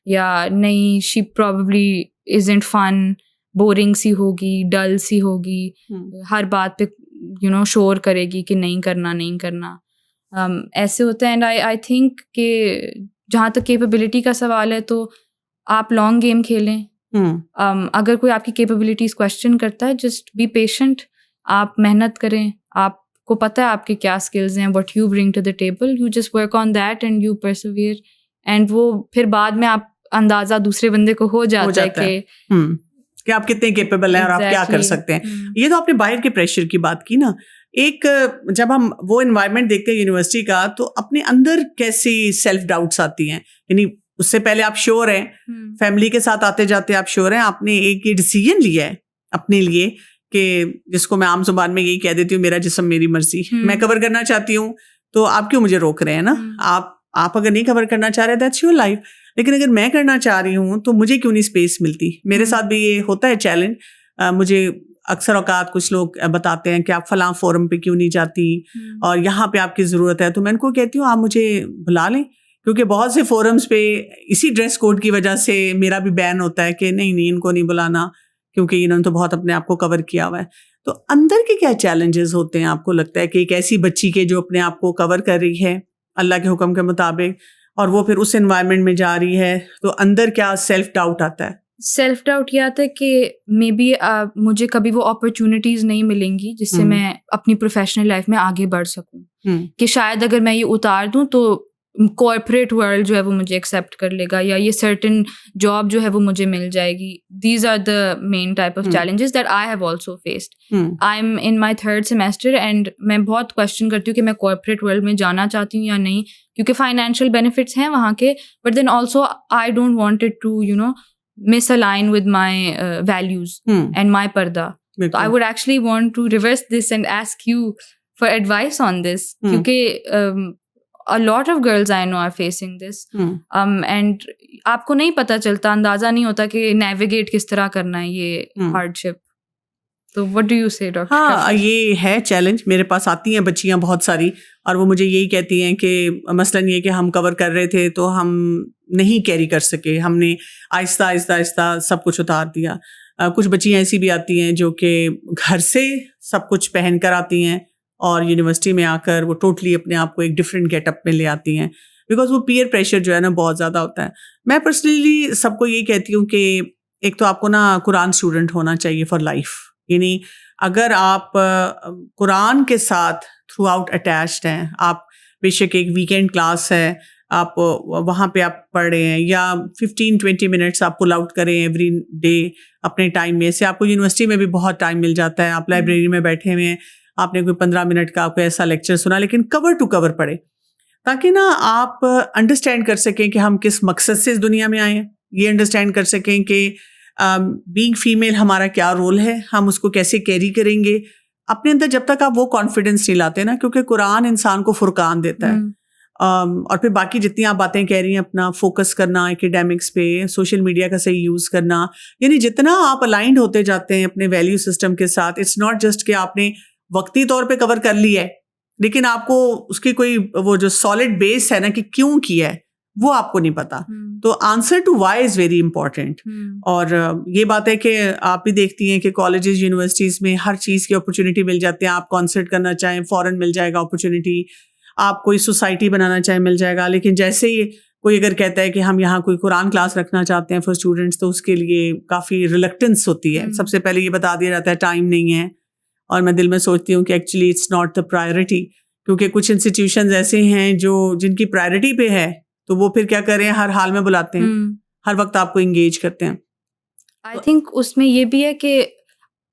या नहीं she probably isn't fun, boring सी होगी, डल सी होगी, हर बात पे शोर करेगी कि नहीं करना। ऐसे होते हैं। एंड आई थिंक कि जहाँ तक कैपेबिलिटी का सवाल है तो आप लॉन्ग गेम खेलें। अगर कोई आपकी कैपेबिलिटीज क्वेश्चन करता है, जस्ट बी पेशेंट, आप मेहनत करें, आपको पता है आपके क्या स्किल्स हैं, what you bring to the table, you just work on that and you persevere, and वो फिर बाद में आप अंदाजा दूसरे बंदे को हो जाता है कि आप कितने केपेबल हैं और आप क्या कर सकते हैं। ये तो आपने बाहर के प्रेशर की बात की ना, एक जब हम वो एनवायरनमेंट देखते हैं यूनिवर्सिटी का, तो अपने अंदर कैसी सेल्फ डाउट्स आती हैं, यानी उससे पहले आप श्योर हैं, फैमिली के साथ आते जाते आप श्योर हैं, आपने एक ये डिसीजन लिया है अपने लिए कि जिसको मैं आम जुबान में यही कह देती हूँ, मेरा जिस्म मेरी मर्जी, मैं कवर करना चाहती हूँ, तो आप क्यों मुझे रोक रहे हैं ना? आप अगर नहीं कवर करना चाह रहे, दैट्स योर लाइफ, लेकिन अगर मैं करना चाह रही हूँ तो मुझे क्यों नहीं स्पेस मिलती? मेरे साथ भी ये होता है चैलेंज। मुझे अक्सर औकात कुछ लोग बताते हैं कि आप फलां फोरम पे क्यों नहीं जाती और यहाँ पे आपकी ज़रूरत है, तो मैं उनको कहती हूँ आप मुझे बुला लें, क्योंकि बहुत से फोरम्स पे इसी ड्रेस कोड की वजह से मेरा भी बैन होता है कि नहीं इनको नहीं बुलाना, क्योंकि इन्होंने तो बहुत अपने आप को कवर किया हुआ है। तो अंदर के क्या चैलेंजेस होते हैं आपको लगता है कि एक ऐसी बच्ची के जो अपने आप को कवर कर रही है अल्लाह के हुक्म के मुताबिक, और वो फिर उस एनवायरनमेंट में जा रही है, तो अंदर क्या सेल्फ डाउट आता है? सेल्फ डाउट ये आता है कि मे बी मुझे कभी वो अपॉर्चुनिटीज़ नहीं मिलेंगी जिससे मैं अपनी प्रोफेशनल लाइफ में आगे बढ़ सकूं, कि शायद अगर मैं ये उतार दूं तो कॉर्पोरेट वर्ल्ड जो है वो मुझे एक्सेप्ट कर लेगा, या ये सर्टेन जॉब जो है वो मुझे मिल जाएगी। These are the main type of challenges that I have also faced. I am in my 3rd semester and मैं बहुत क्वेश्चन करती हूँ कि मैं कॉर्पोरेट वर्ल्ड में जाना चाहती हूँ या नहीं, क्योंकि फाइनेंशियल बेनिफिट्स हैं वहाँ के, but then also I don't want it to misalign with my values and my parda. So I would actually want to reverse this and ask you for advice on this, क्योंकि a lot of girls I know are facing this, and आपको नहीं पता चलता, अंदाजा नहीं होता कि navigate किस तरह करना है ये hardship. तो what do you say, doctor? हाँ, ये है चैलेंज। मेरे पास आती हैं बच्चियाँ बहुत सारी, और वो मुझे यही कहती हैं कि मसलन ये कि हम कवर कर रहे थे तो हम नहीं कैरी कर सके, हमने आहिस्ता आहिस्ता सब कुछ उतार दिया। कुछ बच्चियाँ ऐसी भी आती हैं जो कि घर से सब कुछ पहन कर आती हैं और यूनिवर्सिटी में आकर वो टोटली अपने आप को एक डिफरेंट गेटअप में ले आती हैं, बिकॉज वो पीयर प्रेशर जो है ना बहुत ज़्यादा होता है। मैं पर्सनली सबको ये कहती हूँ कि एक तो आपको ना कुरान स्टूडेंट होना चाहिए फॉर लाइफ, यानी अगर आप कुरान के साथ थ्रू आउट अटैच्ड हैं, आप बेशक एक वीकेंड क्लास है, आप वहाँ पे आप पढ़ रहे हैं या 15-20 मिनट्स आप पुल आउट करें एवरी डे अपने टाइम में से, आपको यूनिवर्सिटी में भी बहुत टाइम मिल जाता है, आप लाइब्रेरी में बैठे हुए हैं, आपने कोई 15 मिनट का आपको ऐसा लेक्चर सुना, लेकिन कवर टू कवर पढ़े, ताकि ना आप अंडरस्टैंड कर सकें कि हम किस मकसद से इस दुनिया में आए हैं, ये अंडरस्टैंड कर सकें कि बीइंग फीमेल हमारा क्या रोल है, हम उसको कैसे कैरी करेंगे अपने अंदर। जब तक आप वो कॉन्फिडेंस नहीं लाते ना, क्योंकि कुरान इंसान को फुरकान देता है। और फिर बाकी जितनी आप बातें कह रही हैं, अपना फोकस करना एकेडमिक्स पे, सोशल मीडिया का सही यूज़ करना, यानी जितना आप अलाइंड होते जाते हैं अपने वैल्यू सिस्टम के साथ, इट्स नॉट जस्ट कि आपने वक्ती तौर पे कवर कर लिया है, लेकिन आपको उसकी कोई वो जो सॉलिड बेस है ना कि क्यों किया है वो आपको नहीं पता। तो answer to why is very important. और ये बात है कि आप भी देखती हैं कि कॉलेजेस यूनिवर्सिटीज़ में हर चीज़ की अपॉर्चुनिटी मिल जाती है। आप कॉन्सर्ट करना चाहें फ़ौरन मिल जाएगा अपॉर्चुनिटी, आप कोई सोसाइटी बनाना चाहें मिल जाएगा, लेकिन जैसे ही कोई अगर कहता है कि हम यहाँ कोई कुरान क्लास रखना चाहते हैं फॉर स्टूडेंट्स, तो उसके लिए काफ़ी रिलक्टेंस होती है। सबसे पहले ये बता दिया जाता है टाइम नहीं है, और मैं दिल में सोचती हूँ कि actually it's not the priority, क्योंकि कुछ इंस्टीट्यूशंस ऐसे हैं जो जिनकी प्रायोरिटी पे है, तो वो फिर क्या करें, हर हाल में बुलाते हैं, हर वक्त आपको इंगेज करते हैं। आई थिंक उसमें ये भी है कि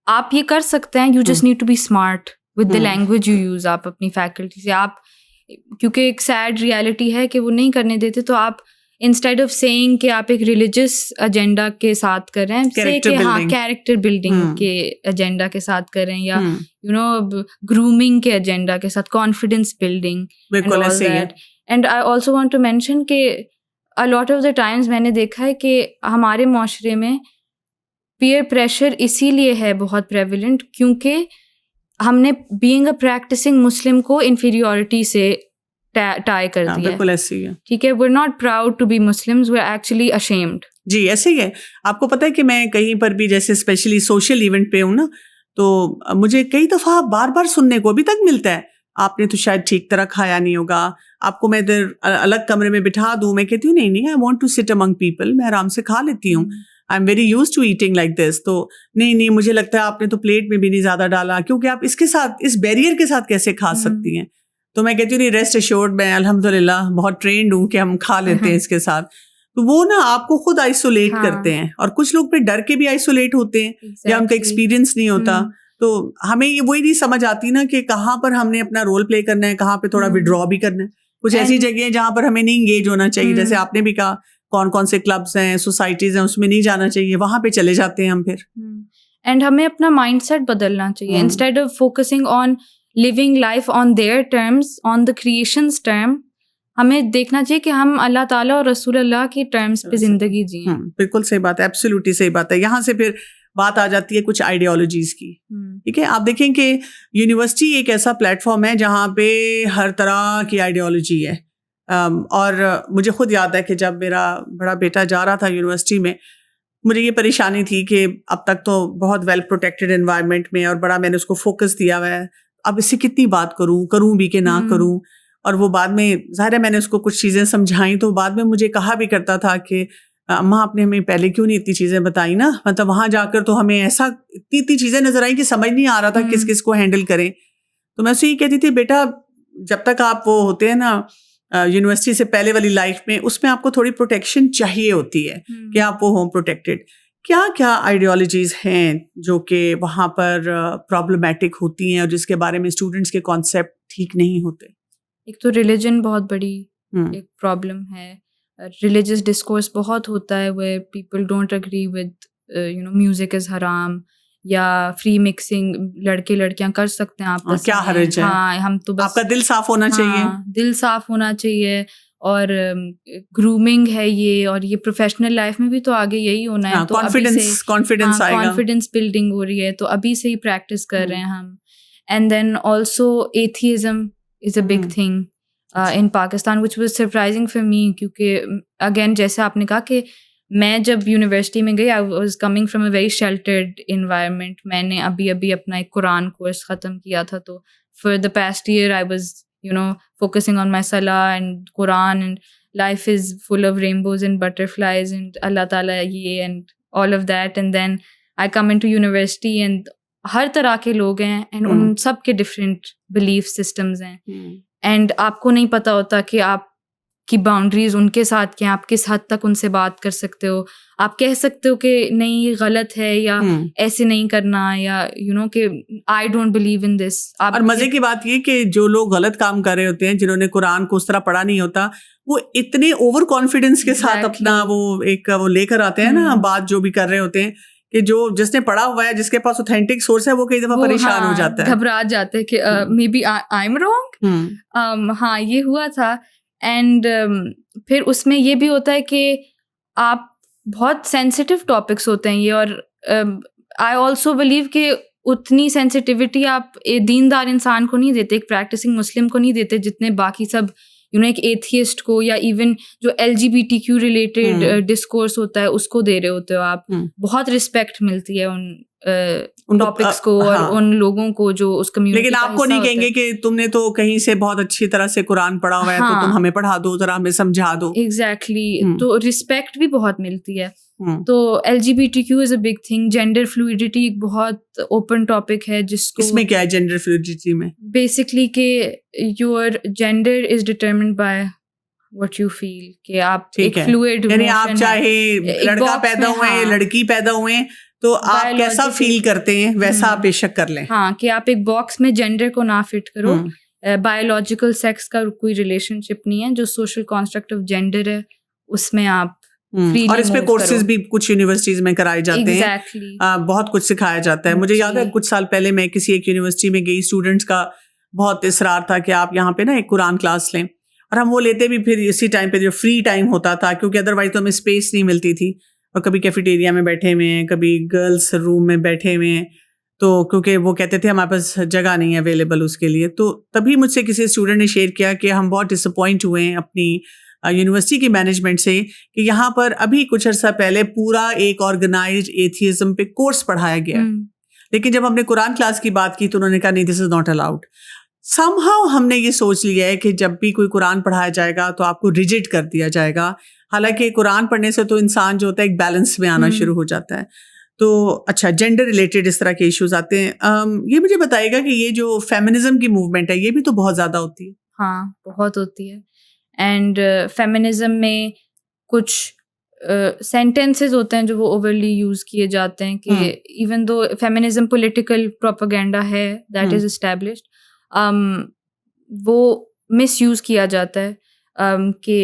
आप ये कर सकते हैं, you just need to be smart with the language you use. आप अपनी फैकल्टी से आप, क्योंकि एक सैड रियलिटी है कि वो नहीं करने देते, तो आप इंस्टेड ऑफ सेइंग कि आप एक रिलीजियस एजेंडा के साथ कर रहे हैं, से कि हाँ कैरेक्टर बिल्डिंग के एजेंडा के साथ कर रहे हैं, या यू नो ग्रूमिंग के एजेंडा के साथ, confidence building and all that. And I also want to mention कि a lot of the times मैंने देखा है कि हमारे माशरे में पीयर प्रेशर इसीलिए है बहुत प्रेवलेंट, क्योंकि हमने बीइंग अ प्रैक्टिसिंग मुस्लिम को इन्फीरियॉरिटी से टाई कर दिया। बिल्कुल ऐसे ही है। ठीक है, we are not proud to be Muslims, we are actually ashamed. जी ऐसे ही है। आपको पता है कि मैं कहीं पर भी जैसे स्पेशली सोशल इवेंट पे हूँ ना, तो मुझे कई दफ़ा बार बार सुनने को अभी तक मिलता है, आपने तो शायद ठीक तरह खाया नहीं होगा, आपको मैं इधर अलग कमरे में बिठा दूँ। मैं कहती हूँ नहीं, I want to sit among people, मैं आराम से खा लेती हूँ, I am very used to eating like this. तो नहीं, मुझे लगता है आपने तो प्लेट में भी नहीं ज़्यादा डाला, क्योंकि आप इसके साथ, इस बैरियर के साथ कैसे खा सकती हैं। तो मैं कहती हूँ नहीं, रेस्ट एश्योर्ड, मैं अल्हम्दुलिल्लाह बहुत ट्रेंड हूँ कि हम खा लेते हैं इसके साथ। तो वो ना आपको खुद आइसोलेट करते हैं, और कुछ लोग फिर डर के भी आइसोलेट होते हैं या उनका एक्सपीरियंस नहीं होता। तो हमें ये वही नहीं समझ आती ना कि कहाँ पर हमने अपना रोल प्ले करना है, कहाँ पे थोड़ा विड्रॉ भी करना है। कुछ ऐसी जगह है जहाँ पर हमें नहीं इंगेज होना चाहिए, जैसे आपने भी कहा कौन कौन से क्लब्स हैं, सोसाइटीज हैं, उसमें नहीं जाना चाहिए, वहाँ पे चले जाते हैं हम फिर। एंड हमें अपना माइंडसेट बदलना चाहिए, instead of focusing on living life on their terms, on the creations term, हमें देखना चाहिए कि हम अल्लाह ताला और रसूल अल्लाह की टर्म्स पे जिंदगी जिए। बिल्कुल सही बात है, एब्सोल्युटली सही बात है। यहाँ से फिर बात आ जाती है कुछ आइडियोलॉजीज की। ठीक है, आप देखें कि यूनिवर्सिटी एक ऐसा प्लेटफॉर्म है जहाँ पे हर तरह की आइडियोलॉजी है। और मुझे खुद याद है कि जब मेरा बड़ा बेटा जा रहा था यूनिवर्सिटी में, मुझे ये परेशानी थी कि अब तक तो बहुत वेल प्रोटेक्टेड एनवायरनमेंट में, और बड़ा मैंने उसको फोकस दिया हुआ है, अब इससे कितनी बात करूँ भी कि ना करूँ। और वो बाद में ज़ाहिर है मैंने उसको कुछ चीज़ें समझाई, तो बाद में मुझे कहा भी करता था कि अम्मा आपने हमें पहले क्यों नहीं इतनी चीज़ें बताई ना, मतलब वहाँ जाकर तो हमें ऐसा इतनी चीज़ें नजर आई कि समझ नहीं आ रहा था किस किस को हैंडल करें। तो मैं उसे ये कहती थी, बेटा जब तक आप वो होते हैं ना यूनिवर्सिटी से पहले वाली लाइफ में, उसमें आपको थोड़ी प्रोटेक्शन चाहिए होती है कि आप वो होम प्रोटेक्टेड। क्या क्या आइडियोलॉजीज हैं जो कि वहाँ पर प्रॉब्लमेटिक होती हैं और जिसके बारे में स्टूडेंट्स के कॉन्सेप्ट ठीक नहीं होते? एक तो रिलीजन बहुत बड़ी एक प्रॉब्लम है, रिलीजियस डिस्कोर्स बहुत होता है, way people don't agree with you know music is हराम, या फ्री मिक्सिंग लड़के लड़कियां कर सकते हैं आपस में, क्या हर्ज है? हाँ, हम तो बस आपका दिल साफ होना चाहिए, दिल साफ होना चाहिए। और ग्रूमिंग है ये, और ये प्रोफेशनल लाइफ में भी तो आगे यही होना है। तो कॉन्फिडेंस आएगा, कॉन्फिडेंस बिल्डिंग हो रही है, तो अभी से ही प्रैक्टिस कर रहे हैं हम। And then also atheism is a big thing in Pakistan, which was surprising for me, क्योंकि again जैसे आपने कहा कि मैं जब यूनिवर्सिटी में गई, I was coming from a very sheltered environment. मैंने अभी अपना एक कुरान कोर्स ख़त्म किया था, तो for the past year I was focusing on my सलाह and Quran and life is full of rainbows and butterflies and Allah Ta'ala ye and all of that. And then I come into university and हर तरह के लोग हैं and उन सब के different belief systems हैं. And आपको नहीं पता होता कि आपकी boundaries उनके साथ क्या, आप किस हद तक उनसे बात कर सकते हो. आप कह सकते हो कि नहीं ये गलत है या ऐसे नहीं करना, या कि I don't believe in this. और मजे की बात ये कि जो लोग गलत काम कर रहे होते हैं, जिन्होंने कुरान को उस तरह पढ़ा नहीं होता, वो इतने ओवर कॉन्फिडेंस के साथ अपना वो लेकर आते हैं ना, बात जो भी कर रहे होते हैं, कि जो जिसने पढ़ा हुआ है, जिसके पास ऑथेंटिक सोर्स है, वो कई दफा परेशान हो जाता है, घबरा जाते हैं कि maybe I am wrong. हाँ, ये हुआ था. एंड फिर उसमें ये भी होता है कि आप बहुत सेंसिटिव टॉपिक्स होते हैं ये, और आई ऑल्सो बिलीव कि उतनी सेंसिटिविटी आप दीनदार इंसान को नहीं देते, एक प्रैक्टिसिंग मुस्लिम को नहीं देते, जितने बाकी सब एक एथियस्ट को, या इवन जो LGBTQ रिलेटेड डिस्कोर्स होता है उसको दे रहे होते हो आप. बहुत रिस्पेक्ट मिलती है उन टॉपिक्स को और उन लोगों को जो उस कम्युनिटी. लेकिन आपको नहीं कहेंगे कि तुमने तो कहीं से बहुत अच्छी तरह से कुरान पढ़ा हुआ है, तो तुम हमें पढ़ा दो, जरा हमें समझा दो. एग्जैक्टली. तो रिस्पेक्ट भी बहुत मिलती है. तो LGBTQ is a big thing. Gender fluidity एक बहुत ओपन टॉपिक है, जिसको इसमें क्या है जेंडर फ्लूइडिटी में? बेसिकली कि your gender is determined by what you feel, कि आप एक फ्लूइड, यानी आप चाहे लड़का पैदा हुए, लड़की पैदा हुए, तो आप कैसा फील करते हैं वैसा आप बेशक कर लें. हाँ, कि आप एक बॉक्स में जेंडर को ना फिट करो. बायोलॉजिकल सेक्स का कोई रिलेशनशिप नहीं है. जो सोशल कॉन्स्ट्रक्ट ऑफ जेंडर है उसमें आप और इस पे कोर्सेज भी कुछ यूनिवर्सिटीज में कराए जाते हैं. बहुत कुछ सिखाया जाता है. मुझे याद है कुछ साल पहले मैं किसी एक यूनिवर्सिटी में गई, स्टूडेंट्स का बहुत इसरार था कि आप यहाँ पे ना एक कुरान क्लास लें, और हम वो लेते भी फिर इसी टाइम पे जो फ्री टाइम होता था, क्योंकि अदरवाइज तो हमें स्पेस नहीं मिलती थी, और कभी कैफेटेरिया में बैठे हुए हैं, कभी गर्ल्स रूम में बैठे हुए हैं, तो क्योंकि वो कहते थे हमारे पास जगह नहीं है अवेलेबल उसके लिए. तो तभी मुझसे किसी स्टूडेंट ने शेयर किया कि हम बहुत डिसअपॉइंट हुए हैं अपनी यूनिवर्सिटी की मैनेजमेंट से कि यहाँ पर अभी कुछ अर्सा पहले पूरा एक ऑर्गेनाइज्ड एथियज्म पे कोर्स पढ़ाया गया, लेकिन जब हमने कुरान क्लास की बात की तो उन्होंने कहा नहीं, this is not allowed. Somehow हमने ये सोच लिया है कि जब भी कोई कुरान पढ़ाया जाएगा तो आपको रिजिड कर दिया जाएगा. हालांकि कुरान पढ़ने से तो इंसान जो होता है एक बैलेंस में आना शुरू हो जाता है. तो अच्छा, जेंडर रिलेटेड इस तरह के इश्यूज आते हैं. ये मुझे बताइएगा कि ये जो फेमिनिज्म की मूवमेंट है, ये भी तो बहुत ज़्यादा होती है. हाँ, बहुत होती है. एंड फेमिनिज्म में कुछ सेंटेंसेस होते हैं जो वो ओवरली यूज़ किए जाते हैं कि even though feminism political propaganda है दैट इज़ एस्टैब्लिश्ड, वो मिसयूज़ किया जाता है कि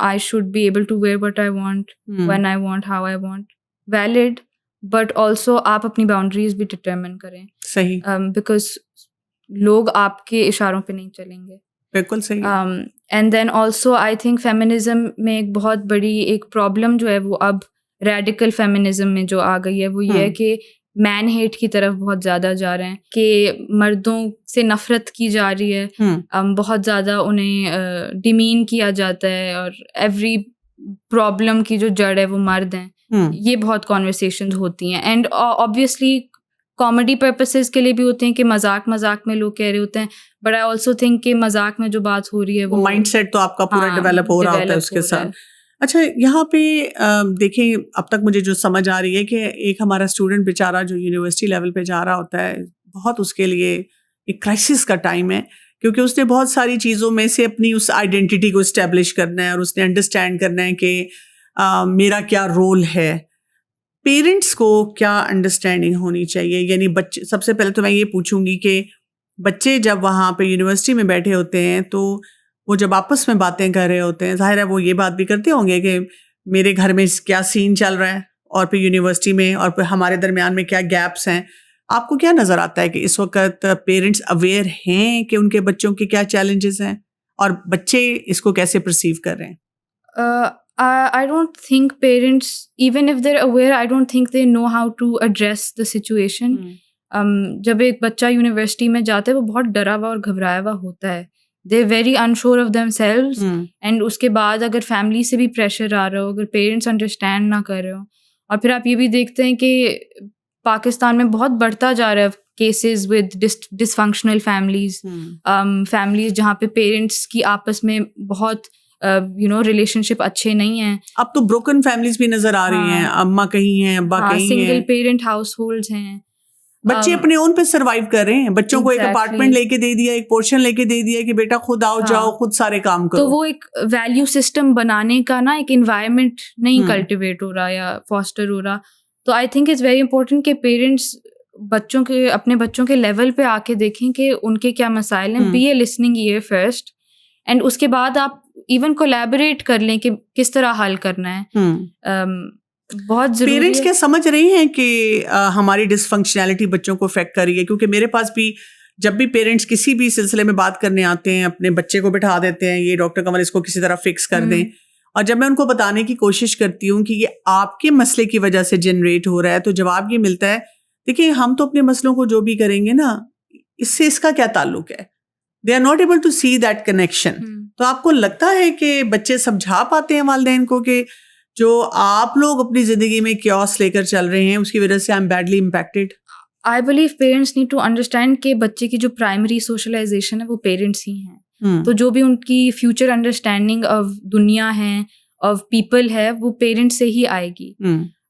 I should be able to wear what I want, when I want, how I want. Valid, but also आप अपनी बाउंड्रीज भी डिटरमिन करें. सही. बिकॉज लोग आपके इशारों पे नहीं चलेंगे. बिल्कुल सही. And then also I think feminism में एक बहुत बड़ी एक प्रॉब्लम जो है वो अब रेडिकल फेमिनिज्म में जो आ गई है वो ये है कि मैन हेट की तरफ बहुत ज़्यादा जा रहे हैं, कि मर्दों से नफरत की जा रही है, बहुत ज़्यादा उन्हें डिमीन किया जाता है, और एवरी प्रॉब्लम की जो जड़ है वो मर्द हैं. ये बहुत कॉन्वर्सेशंस होती हैं. एंड ऑब्वियसली कॉमेडी पर्पसेस के लिए भी होते हैं कि मजाक में लोग कह रहे होते हैं, बट आई ऑल्सो थिंक कि मजाक में जो बात हो रही है वो माइंडसेट तो आपका पूरा डेवलप हो रहा होता है उसके साथ. अच्छा, यहाँ पे देखें, अब तक मुझे जो समझ आ रही है कि एक हमारा स्टूडेंट बेचारा जो यूनिवर्सिटी लेवल पे जा रहा होता है, बहुत उसके लिए एक क्राइसिस का टाइम है, क्योंकि उसने बहुत सारी चीज़ों में से अपनी उस आइडेंटिटी को इस्टेब्लिश करना है, और उसने अंडरस्टैंड करना है कि मेरा क्या रोल है. पेरेंट्स को क्या अंडरस्टैंडिंग होनी चाहिए? यानी बच्चे, सबसे पहले तो मैं ये पूछूंगी कि बच्चे जब वहाँ पे यूनिवर्सिटी में बैठे होते हैं तो वो जब आपस में बातें कर रहे होते हैं, जाहिर है वो ये बात भी करते होंगे कि मेरे घर में क्या सीन चल रहा है, और फिर यूनिवर्सिटी में और फिर हमारे दरमियान में क्या गैप्स हैं. आपको क्या नज़र आता है कि इस वक्त पेरेंट्स अवेयर हैं कि उनके बच्चों के क्या चैलेंजेस हैं, और बच्चे इसको कैसे परसीव कर रहे हैं? I don't think parents, even if they're aware, I don't think they know how to address the situation. जब एक बच्चा यूनिवर्सिटी में जाता है वो बहुत डरा हुआ और घबराया हुआ होता है they are very unsure of themselves and उसके बाद अगर फैमिली से भी प्रेशर आ रहा हो, अगर पेरेंट्स अंडरस्टैंड ना कर रहे हो, और फिर आप ये भी देखते हैं कि पाकिस्तान में बहुत बढ़ता जा रहा है cases with dysfunctional families, families जहाँ पे पेरेंट्स की आपस में बहुत रिलेशनशिप अच्छे नहीं हैं. अब तो ब्रोकन फैमिलीज भी नजर आ रही हैं, अम्मा कहीं हैं, अब्बा कहीं सिंगल हैं, पेरेंट हाउस होल्ड्स हैं. बच्चे अपने ओन पे सरवाइव कर रहे हैं. बच्चों को एक Exactly. अपार्टमेंट लेके दे दिया, एक पोर्शन लेके दे दिया कि बेटा खुद आओ जाओ, खुद सारे काम करो. तो वो एक वैल्यू सिस्टम बनाने का ना एक इन्वायरमेंट नहीं कल्टिवेट हो रहा या फॉस्टर हो रहा. तो I think it's very important कि पेरेंट्स अपने बच्चों के लेवल पे आके देखें कि उनके क्या मसाइल हैं. Be a listening ear first, and उसके बाद आप इवन कोलैबोरेट कर लें कि किस तरह हल करना है. बहुत जरूरी पेरेंट्स है. क्या समझ रही हैं कि हमारी डिसफंक्शनैलिटी बच्चों को अफेक्ट कर रही है? क्योंकि मेरे पास भी जब भी पेरेंट्स किसी भी सिलसिले में बात करने आते हैं, अपने बच्चे को बिठा देते हैं, ये डॉक्टर कमल इसको किसी तरह फिक्स कर दें, और जब मैं उनको बताने की कोशिश करती हूँ कि ये आपके मसले की वजह से जनरेट हो रहा है, तो जवाब ये मिलता है, देखिए हम तो अपने मसलों को जो भी करेंगे ना, इससे इसका क्या ताल्लुक है. They are not able to see that connection. तो आपको लगता है कि बच्चे समझा पाते हैं वालिदैन को कि जो आप लोग अपनी जिंदगी में क्योस लेकर चल रहे हैं उसकी वजह से I am badly impacted? I believe parents need to understand कि बच्चे की जो प्राइमरी सोशलाइजेशन है वो पेरेंट्स ही हैं. तो जो भी उनकी फ्यूचर अंडरस्टैंडिंग ऑफ दुनिया है, ऑफ पीपल है, वो पेरेंट्स से ही आएगी.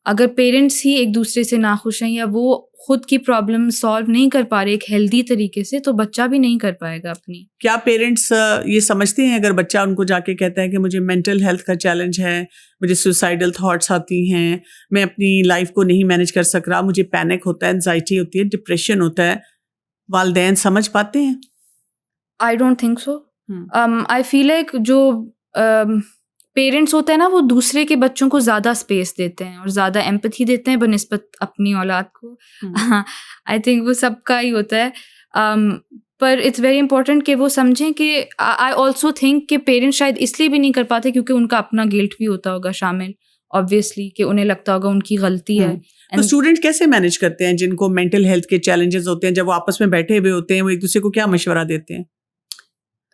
अगर पेरेंट्स ही एक दूसरे से नाखुश हैं या वो खुद की प्रॉब्लम सॉल्व नहीं कर पा रहे एक हेल्दी तरीके से, तो बच्चा भी नहीं कर पाएगा अपनी. क्या पेरेंट्स ये समझते हैं अगर बच्चा उनको जाके कहता है कि मुझे मेंटल हेल्थ का चैलेंज है, मुझे सुसाइडल थॉट्स आती हैं, मैं अपनी लाइफ को नहीं मैनेज कर सक रहा, मुझे पैनिक होता है, एंजाइटी होती है, डिप्रेशन होता है, वालिदैन समझ पाते हैं? I don't think so. I feel like जो पेरेंट्स होते हैं ना, वो दूसरे के बच्चों को ज़्यादा स्पेस देते हैं और ज़्यादा एम्पैथी देते हैं बनिस्बत अपनी औलाद को. आई थिंक वो सबका ही होता है. पर इट्स वेरी इंपॉर्टेंट कि वो समझें कि आई ऑल्सो थिंक कि पेरेंट्स शायद इसलिए भी नहीं कर पाते क्योंकि उनका अपना गिल्ट भी होता होगा शामिल, ऑब्वियसली, कि उन्हें लगता होगा उनकी गलती है. तो स्टूडेंट कैसे मैनेज करते हैं जिनको मेंटल हेल्थ के चैलेंजेस होते हैं? जब वो आपस में बैठे हुए होते हैं, वो एक दूसरे को क्या मशवरा देते हैं?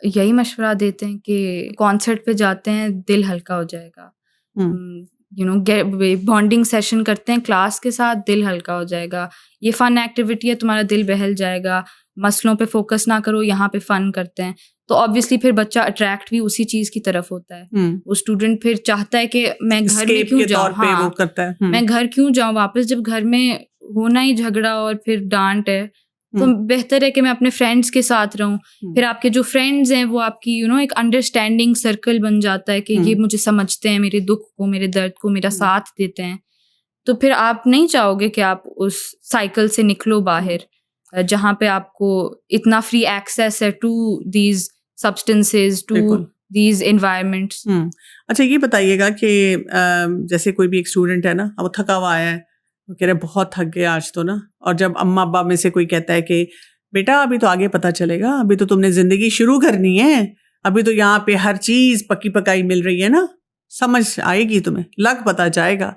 यही मशवरा देते हैं कि कॉन्सर्ट पे जाते हैं, दिल हल्का हो जाएगा. बॉन्डिंग सेशन करते हैं क्लास के साथ, दिल हल्का हो जाएगा. ये फन एक्टिविटी है, तुम्हारा दिल बहल जाएगा. मसलों पे फोकस ना करो, यहाँ पे फन करते हैं. तो ऑब्वियसली फिर बच्चा अट्रैक्ट भी उसी चीज की तरफ होता है. वो स्टूडेंट फिर चाहता है कि मैं घर में क्यों जाऊँ, मैं घर क्यों जाऊँ वापस, जब घर में होना ही झगड़ा और फिर डांट है, तो बेहतर है कि मैं अपने फ्रेंड्स के साथ रहूं. फिर आपके जो फ्रेंड्स हैं वो आपकी एक अंडरस्टैंडिंग सर्कल बन जाता है कि ये मुझे समझते हैं, मेरे दुख को, मेरे दर्द को, मेरा साथ देते हैं. तो फिर आप नहीं चाहोगे कि आप उस साइकिल से निकलो बाहर, जहाँ पे आपको इतना फ्री एक्सेस है to these substances, to these environments. अच्छा, ये बताइएगा कि जैसे कोई भी एक स्टूडेंट है ना, वो थका हुआ है, वो कह रहे बहुत थक गए आज तो ना, और जब अम्मा अब्बा में से कोई कहता है कि बेटा अभी तो आगे पता चलेगा, अभी तो तुमने जिंदगी शुरू करनी है, अभी तो यहाँ पे हर चीज पक्की पकाई मिल रही है ना, समझ आएगी तुम्हें, लग पता जाएगा.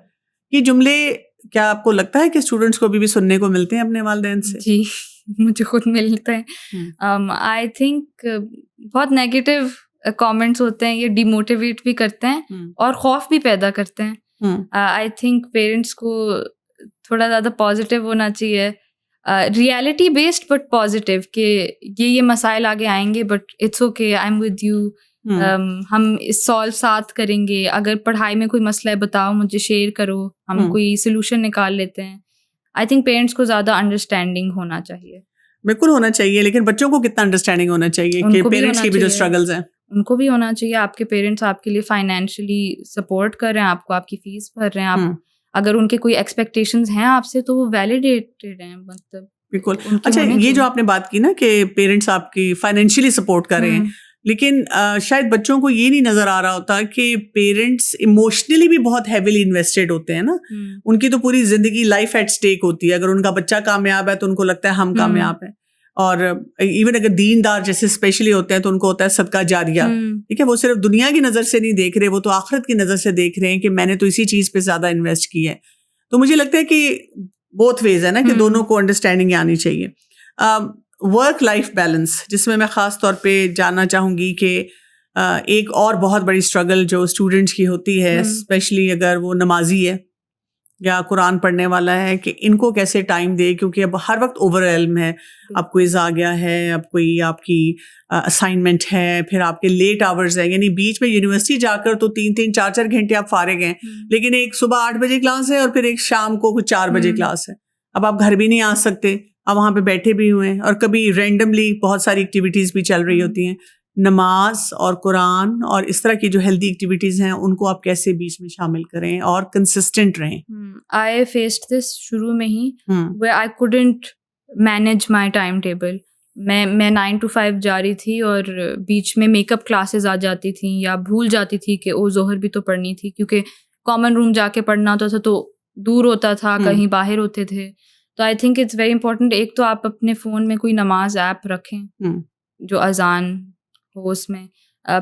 ये जुमले क्या आपको लगता है कि स्टूडेंट्स को भी सुनने को मिलते हैं अपने वालिदैन से? जी, मुझे खुद मिलते हैं. आई थिंक बहुत नेगेटिव कमेंट्स होते हैं, ये डिमोटिवेट भी करते हैं और खौफ भी पैदा करते हैं. आई थिंक पेरेंट्स को थोड़ा ज़्यादा पॉजिटिव होना चाहिए, रियलिटी बेस्ड बट पॉजिटिव, कि ये मसाइल आगे आएंगे but it's okay, I am with you, हम इस सॉल्व साथ करेंगे. अगर पढ़ाई में कोई मसला है बताओ, मुझे शेयर करो, हम कोई सोल्यूशन निकाल लेते हैं. आई थिंक पेरेंट्स को ज़्यादा अंडरस्टैंडिंग होना चाहिए. बिल्कुल होना चाहिए, लेकिन बच्चों को कितना अंडरस्टैंडिंग होना चाहिए कि पेरेंट्स की भी जो स्ट्रगल्स हैं उनको भी होना चाहिए. आपके पेरेंट्स आपके लिए फाइनेंशियली सपोर्ट कर रहे हैं, आपको आपकी फीस भर रहे हैं, आप अगर उनके कोई एक्सपेक्टेशंस हैं आपसे तो वो वैलिडेटेड हैं, मतलब बिल्कुल. अच्छा, ये जो आपने बात की ना कि पेरेंट्स आपकी फाइनेंशियली सपोर्ट कर रहे हैं, लेकिन शायद बच्चों को ये नहीं नजर आ रहा होता कि पेरेंट्स इमोशनली भी बहुत हैवीली इन्वेस्टेड होते हैं ना. उनकी तो पूरी जिंदगी लाइफ एट स्टेक होती है. अगर उनका बच्चा कामयाब है तो उनको लगता है हम कामयाब हैं, और इवन अगर दीनदार जैसे स्पेशली होते हैं तो उनको होता है सदका जारिया. ठीक है, वो सिर्फ दुनिया की नज़र से नहीं देख रहे, वो तो आखिरत की नज़र से देख रहे हैं कि मैंने तो इसी चीज़ पे ज़्यादा इन्वेस्ट की है. तो मुझे लगता है कि बोथ वेज है ना, कि दोनों को अंडरस्टैंडिंग आनी चाहिए. वर्क लाइफ बैलेंस, जिसमें मैं ख़ास तौर पे जानना चाहूँगी कि एक और बहुत बड़ी स्ट्रगल जो स्टूडेंट्स की होती है, स्पेशली अगर वो नमाजी है या कुरान पढ़ने वाला है, कि इनको कैसे टाइम दे, क्योंकि अब हर वक्त ओवरवेल्म है। अब क्विज आ गया है, अब कोई आपकी असाइनमेंट है, फिर आपके लेट आवर्स हैं, यानी बीच में यूनिवर्सिटी जाकर तो 3-3, 4-4 घंटे आप फारिग हैं, लेकिन एक सुबह 8 बजे क्लास है और फिर एक शाम को कुछ 4 बजे क्लास है। अब आप घर भी नहीं आ सकते, अब वहाँ पे बैठे भी हुए हैं, और कभी रैंडमली बहुत सारी एक्टिविटीज़ भी चल रही होती हैं। नमाज और कुरान और इस तरह की जो हेल्दी एक्टिविटीज़ हैं, उनको आप कैसे बीच में शामिल करें और कंसिस्टेंट रहें? आई फेस्ड दिस शुरू में ही, where I couldn't manage my time table. मैं 9 to 5 जा रही थी और बीच में मेकअप क्लासेस आ जाती थी, या भूल जाती थी कि ओ जोहर भी तो पढ़नी थी, क्योंकि कॉमन रूम जाके पढ़ना होता था तो दूर होता था, कहीं बाहर होते थे। तो I think it's very important, एक तो आप अपने फ़ोन में कोई नमाज ऐप रखें जो अजान हो उसमें,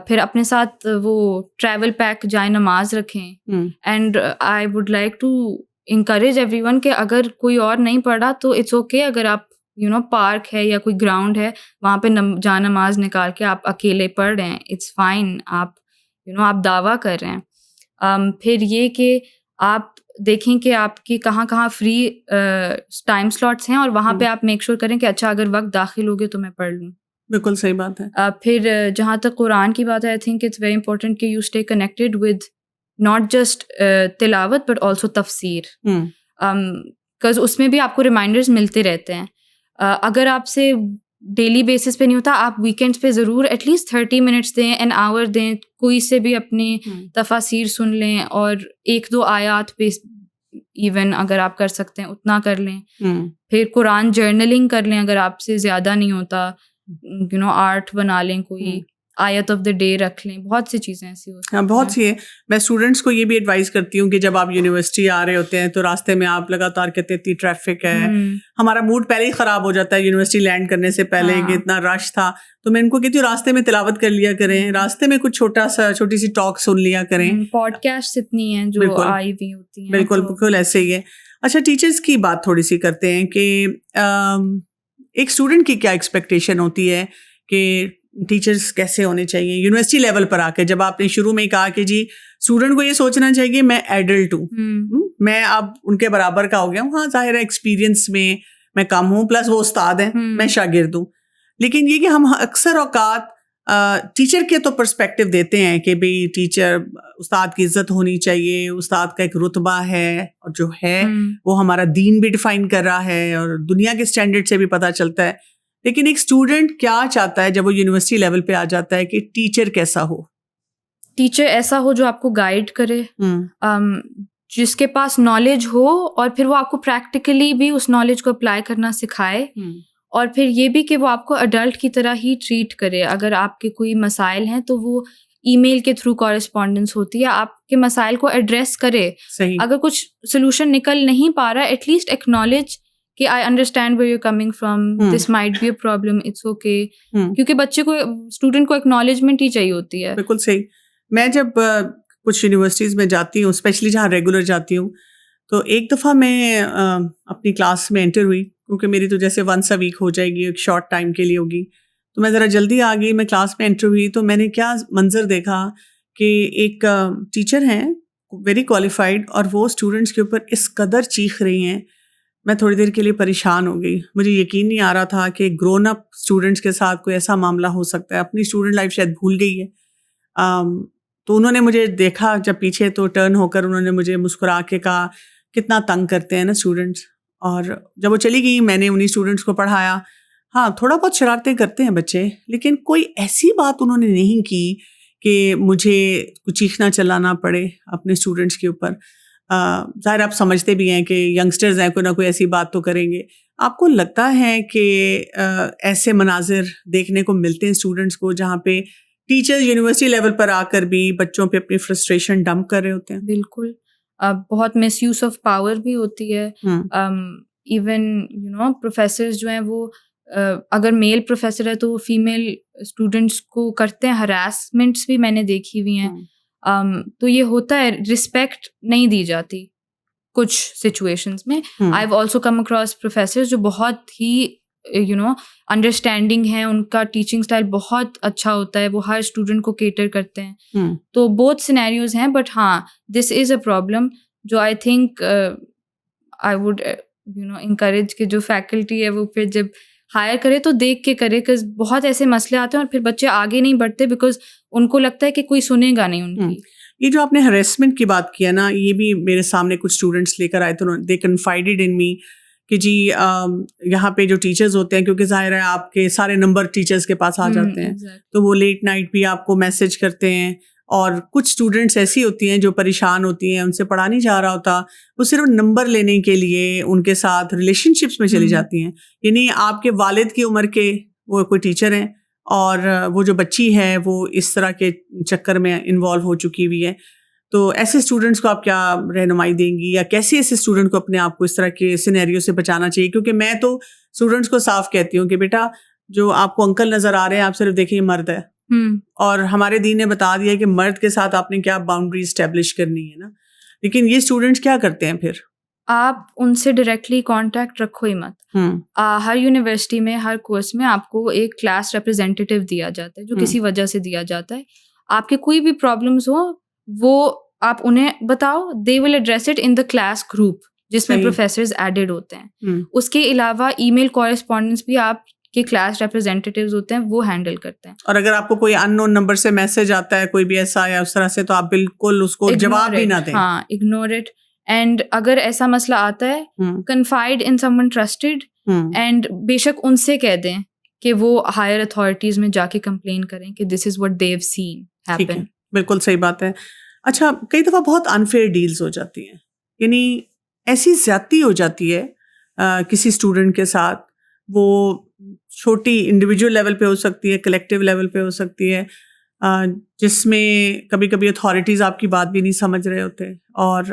फिर अपने साथ वो ट्रैवल पैक जाए नमाज रखें। And I would like to encourage everyone कि अगर कोई और नहीं पढ़ा तो इट्स ओके, अगर आप पार्क है या कोई ग्राउंड है वहाँ पे जा नमाज निकाल के आप अकेले पढ़ रहे हैं, इट्स फाइन। आप आप दावा कर रहे हैं। फिर ये कि आप देखें कि आपकी कहाँ फ्री टाइम स्लॉट्स हैं, और वहाँ पे आप मेक श्योर करें कि अच्छा अगर वक्त दाखिल हो गए तो मैं पढ़ लूँ। बिल्कुल सही बात है। फिर जहाँ तक कुरान की बात है, I think it's very important कि you stay connected with not just तिलावत बट ऑल्सो तफसीर, बिकॉज उसमें भी आपको रिमाइंडर्स मिलते रहते हैं। अगर आपसे डेली बेसिस पे नहीं होता, आप वीकेंड्स पे ज़रूर एटलीस्ट 30 मिनट्स दें, एन आवर दें, कोई से भी अपनी तफासीर सुन लें, और 1-2 आयात पे इवन अगर आप कर सकते हैं उतना कर लें। फिर कुरान जर्नलिंग कर लें अगर आपसे ज़्यादा नहीं होता, आर्ट बना लें, कोई आयत ऑफ द डे रख लें, बहुत सी चीज़ें ऐसी होती हैं। हाँ, बहुत सी है। मैं स्टूडेंट्स को ये भी एडवाइस करती हूँ कि जब आप यूनिवर्सिटी आ रहे होते हैं तो रास्ते में आप लगातार कहते हैं इतनी ट्रैफिक है, हमारा मूड पहले ही ख़राब हो जाता है यूनिवर्सिटी लैंड करने से पहले कि इतना रश था। तो मैं इनको कहती हूँ रास्ते में तिलावत कर लिया करें, रास्ते में कुछ छोटी सी टॉक सुन लिया करें। पॉडकास्ट इतनी हैं जो आई हुई होती हैं। बिल्कुल ऐसे ही है। अच्छा, टीचर्स की बात थोड़ी सी करते हैं कि एक स्टूडेंट की क्या एक्सपेक्टेशन होती है कि टीचर्स कैसे होने चाहिए यूनिवर्सिटी लेवल पर आके? जब आपने शुरू में ही कहा कि जी स्टूडेंट को ये सोचना चाहिए मैं एडल्ट हूँ, मैं अब उनके बराबर का हो गया हूँ। हाँ, जाहिर है एक्सपीरियंस में मैं कम हूँ, प्लस वो उस्ताद हैं, मैं शागिर्द हूँ। लेकिन ये कि हम अक्सर औकात टीचर के तो पर्सपेक्टिव देते हैं कि भाई टीचर, उस्ताद की इज्जत होनी चाहिए, उस्ताद का एक रुतबा है, और जो है वो हमारा दीन भी डिफाइन कर रहा है और दुनिया के स्टैंडर्ड से भी पता चलता है। लेकिन एक स्टूडेंट क्या चाहता है जब वो यूनिवर्सिटी लेवल पे आ जाता है कि टीचर कैसा हो? टीचर ऐसा हो जो आपको गाइड करे, जिसके पास नॉलेज हो, और फिर वो आपको प्रैक्टिकली भी उस नॉलेज को अप्लाई करना सिखाए, और फिर ये भी कि वो आपको अडल्ट की तरह ही ट्रीट करे। अगर आपके कोई मसाइल हैं तो वो ईमेल के थ्रू कॉरेस्पॉन्डेंस होती है, आपके मसाइल को एड्रेस करे। अगर कुछ सोल्यूशन निकल नहीं पा रहा, एटलीस्ट एक्नॉलेज कि I understand where you coming from, this might be a problem, it's okay. क्योंकि बच्चे को, स्टूडेंट को एक्नॉलेजमेंट ही चाहिए होती है। बिल्कुल सही। मैं जब कुछ यूनिवर्सिटीज़ में जाती हूँ, स्पेशली जहाँ रेगुलर जाती हूँ, तो एक दफ़ा मैं अपनी क्लास में एंटर हुई, क्योंकि मेरी तो जैसे वंस अ वीक हो जाएगी, एक शॉर्ट टाइम के लिए होगी, तो मैं ज़रा जल्दी आ गई। मैं क्लास में एंटर हुई तो मैंने क्या मंजर देखा कि एक टीचर हैं वेरी क्वालिफाइड, और वो स्टूडेंट्स के ऊपर इस कदर चीख रही हैं, मैं थोड़ी देर के लिए परेशान हो गई। मुझे यकीन नहीं आ रहा था कि ग्रोन अप स्टूडेंट्स के साथ कोई ऐसा मामला हो सकता है। अपनी स्टूडेंट लाइफ शायद भूल गई है। तो उन्होंने मुझे देखा जब पीछे, तो टर्न होकर उन्होंने मुझे मुस्कुरा के कहा कितना तंग करते हैं ना स्टूडेंट्स। और जब वो चली गई, मैंने उन्हीं स्टूडेंट्स को पढ़ाया। हाँ, थोड़ा बहुत शरारतें करते हैं बच्चे, लेकिन कोई ऐसी बात उन्होंने नहीं की कि मुझे कुछ चीखना चिल्लाना पड़े अपने स्टूडेंट्स के ऊपर। ज़ाहिर आप समझते भी हैं कि यंगस्टर्स हैं, कोई ना कोई ऐसी बात तो करेंगे। आपको लगता है कि ऐसे मनाजिर देखने को मिलते हैं स्टूडेंट्स को जहाँ पे टीचर्स यूनिवर्सिटी लेवल पर आकर भी बच्चों पे अपनी फ्रस्ट्रेशन डंप कर रहे होते हैं? बिल्कुल। बहुत मिसयूज ऑफ पावर भी होती है। इवन प्रोफेसर्स जो हैं वो, अगर मेल प्रोफेसर है तो वो फीमेल स्टूडेंट्स को करते हैं हरासमेंट्स भी मैंने देखी हुई हैं। तो ये होता है, रिस्पेक्ट नहीं दी जाती कुछ सिचुएशंस में। आई have also come across professors जो बहुत ही अंडरस्टैंडिंग है, उनका टीचिंग स्टाइल बहुत अच्छा होता है, वो हर स्टूडेंट को केटर करते हैं। तो बोथ सिनेरियोज हैं, बट हाँ, दिस इज़ अ प्रॉब्लम जो I think I would encourage कि जो फैकल्टी है वो फिर जब हायर करे तो देख के करे, बिकॉज बहुत ऐसे मसले आते हैं और फिर बच्चे आगे नहीं बढ़ते बिकॉज उनको लगता है कि कोई सुनेगा नहीं उनकी। ये जो आपने हरेसमेंट की बात किया ना, ये भी मेरे सामने कुछ स्टूडेंट्स लेकर आए थे, दे कन्फाइडेड इन मी कि जी यहाँ पे जो टीचर्स होते हैं, क्योंकि जाहिर है आपके सारे नंबर टीचर्स के पास आ जाते हैं, तो वो लेट नाइट भी आपको मैसेज करते हैं। और कुछ स्टूडेंट्स ऐसी होती हैं जो परेशान होती हैं, उनसे पढ़ा नहीं जा रहा होता, वो सिर्फ नंबर लेने के लिए उनके साथ रिलेशनशिप्स में चली जाती हैं। यानी आपके वालिद की उम्र के वो कोई टीचर हैं और वो जो बच्ची है वो इस तरह के चक्कर में इन्वॉल्व हो चुकी हुई है। तो ऐसे स्टूडेंट्स को आप क्या रहनुमाई देंगी, या कैसे ऐसे स्टूडेंट को अपने आप को इस तरह के सिनेरियो से बचाना चाहिए? क्योंकि मैं तो स्टूडेंट्स को साफ कहती हूँ कि बेटा, जो आपको अंकल नज़र आ रहे हैं, आप सिर्फ देखिए मर्द है, और हमारे दीन ने बता दिया कि मर्द के साथ आपने क्या बाउंड्री स्टैब्लिश करनी है ना। लेकिन ये स्टूडेंट्स क्या करते हैं फिर? आप उनसे डायरेक्टली कांटेक्ट रखो ही मत। हर यूनिवर्सिटी में, हर कोर्स में आपको एक क्लास रिप्रेजेंटेटिव दिया जाता है, जो किसी वजह से दिया जाता है। आपके कोई भी प्रॉब्लम्स हो वो आप उन्हें बताओ, they will address it in the class group जिसमें प्रोफेसर्स एडेड होते हैं। उसके अलावा ईमेल कॉरेस्पॉन्डेंस भी आप के क्लास रिप्रेजेंटेटिव्स होते हैं, वो हैंडल करते हैं। और अगर आपको कोई अननोन नंबर से मैसेज आता है, कोई भी ऐसा या उस तरह से, तो आप बिल्कुल उसको जवाब भी ना दें। हाँ, इग्नोर इट। एंड अगर ऐसा मसला आता है, confide in someone trusted, and बेशक उनसे कह दें कि वो हायर अथॉरिटीज में जाके कंप्लेन करें कि this is what they have seen happen. बिल्कुल सही बात है। अच्छा, कई दफ़ा बहुत अनफेयर डील्स हो जाती हैं, यानी ऐसी ज्यादती हो जाती है किसी स्टूडेंट के साथ, वो छोटी इंडिविजुअल लेवल पे हो सकती है, कलेक्टिव लेवल पे हो सकती है, जिसमें कभी कभी अथॉरिटीज़ आपकी बात भी नहीं समझ रहे होते और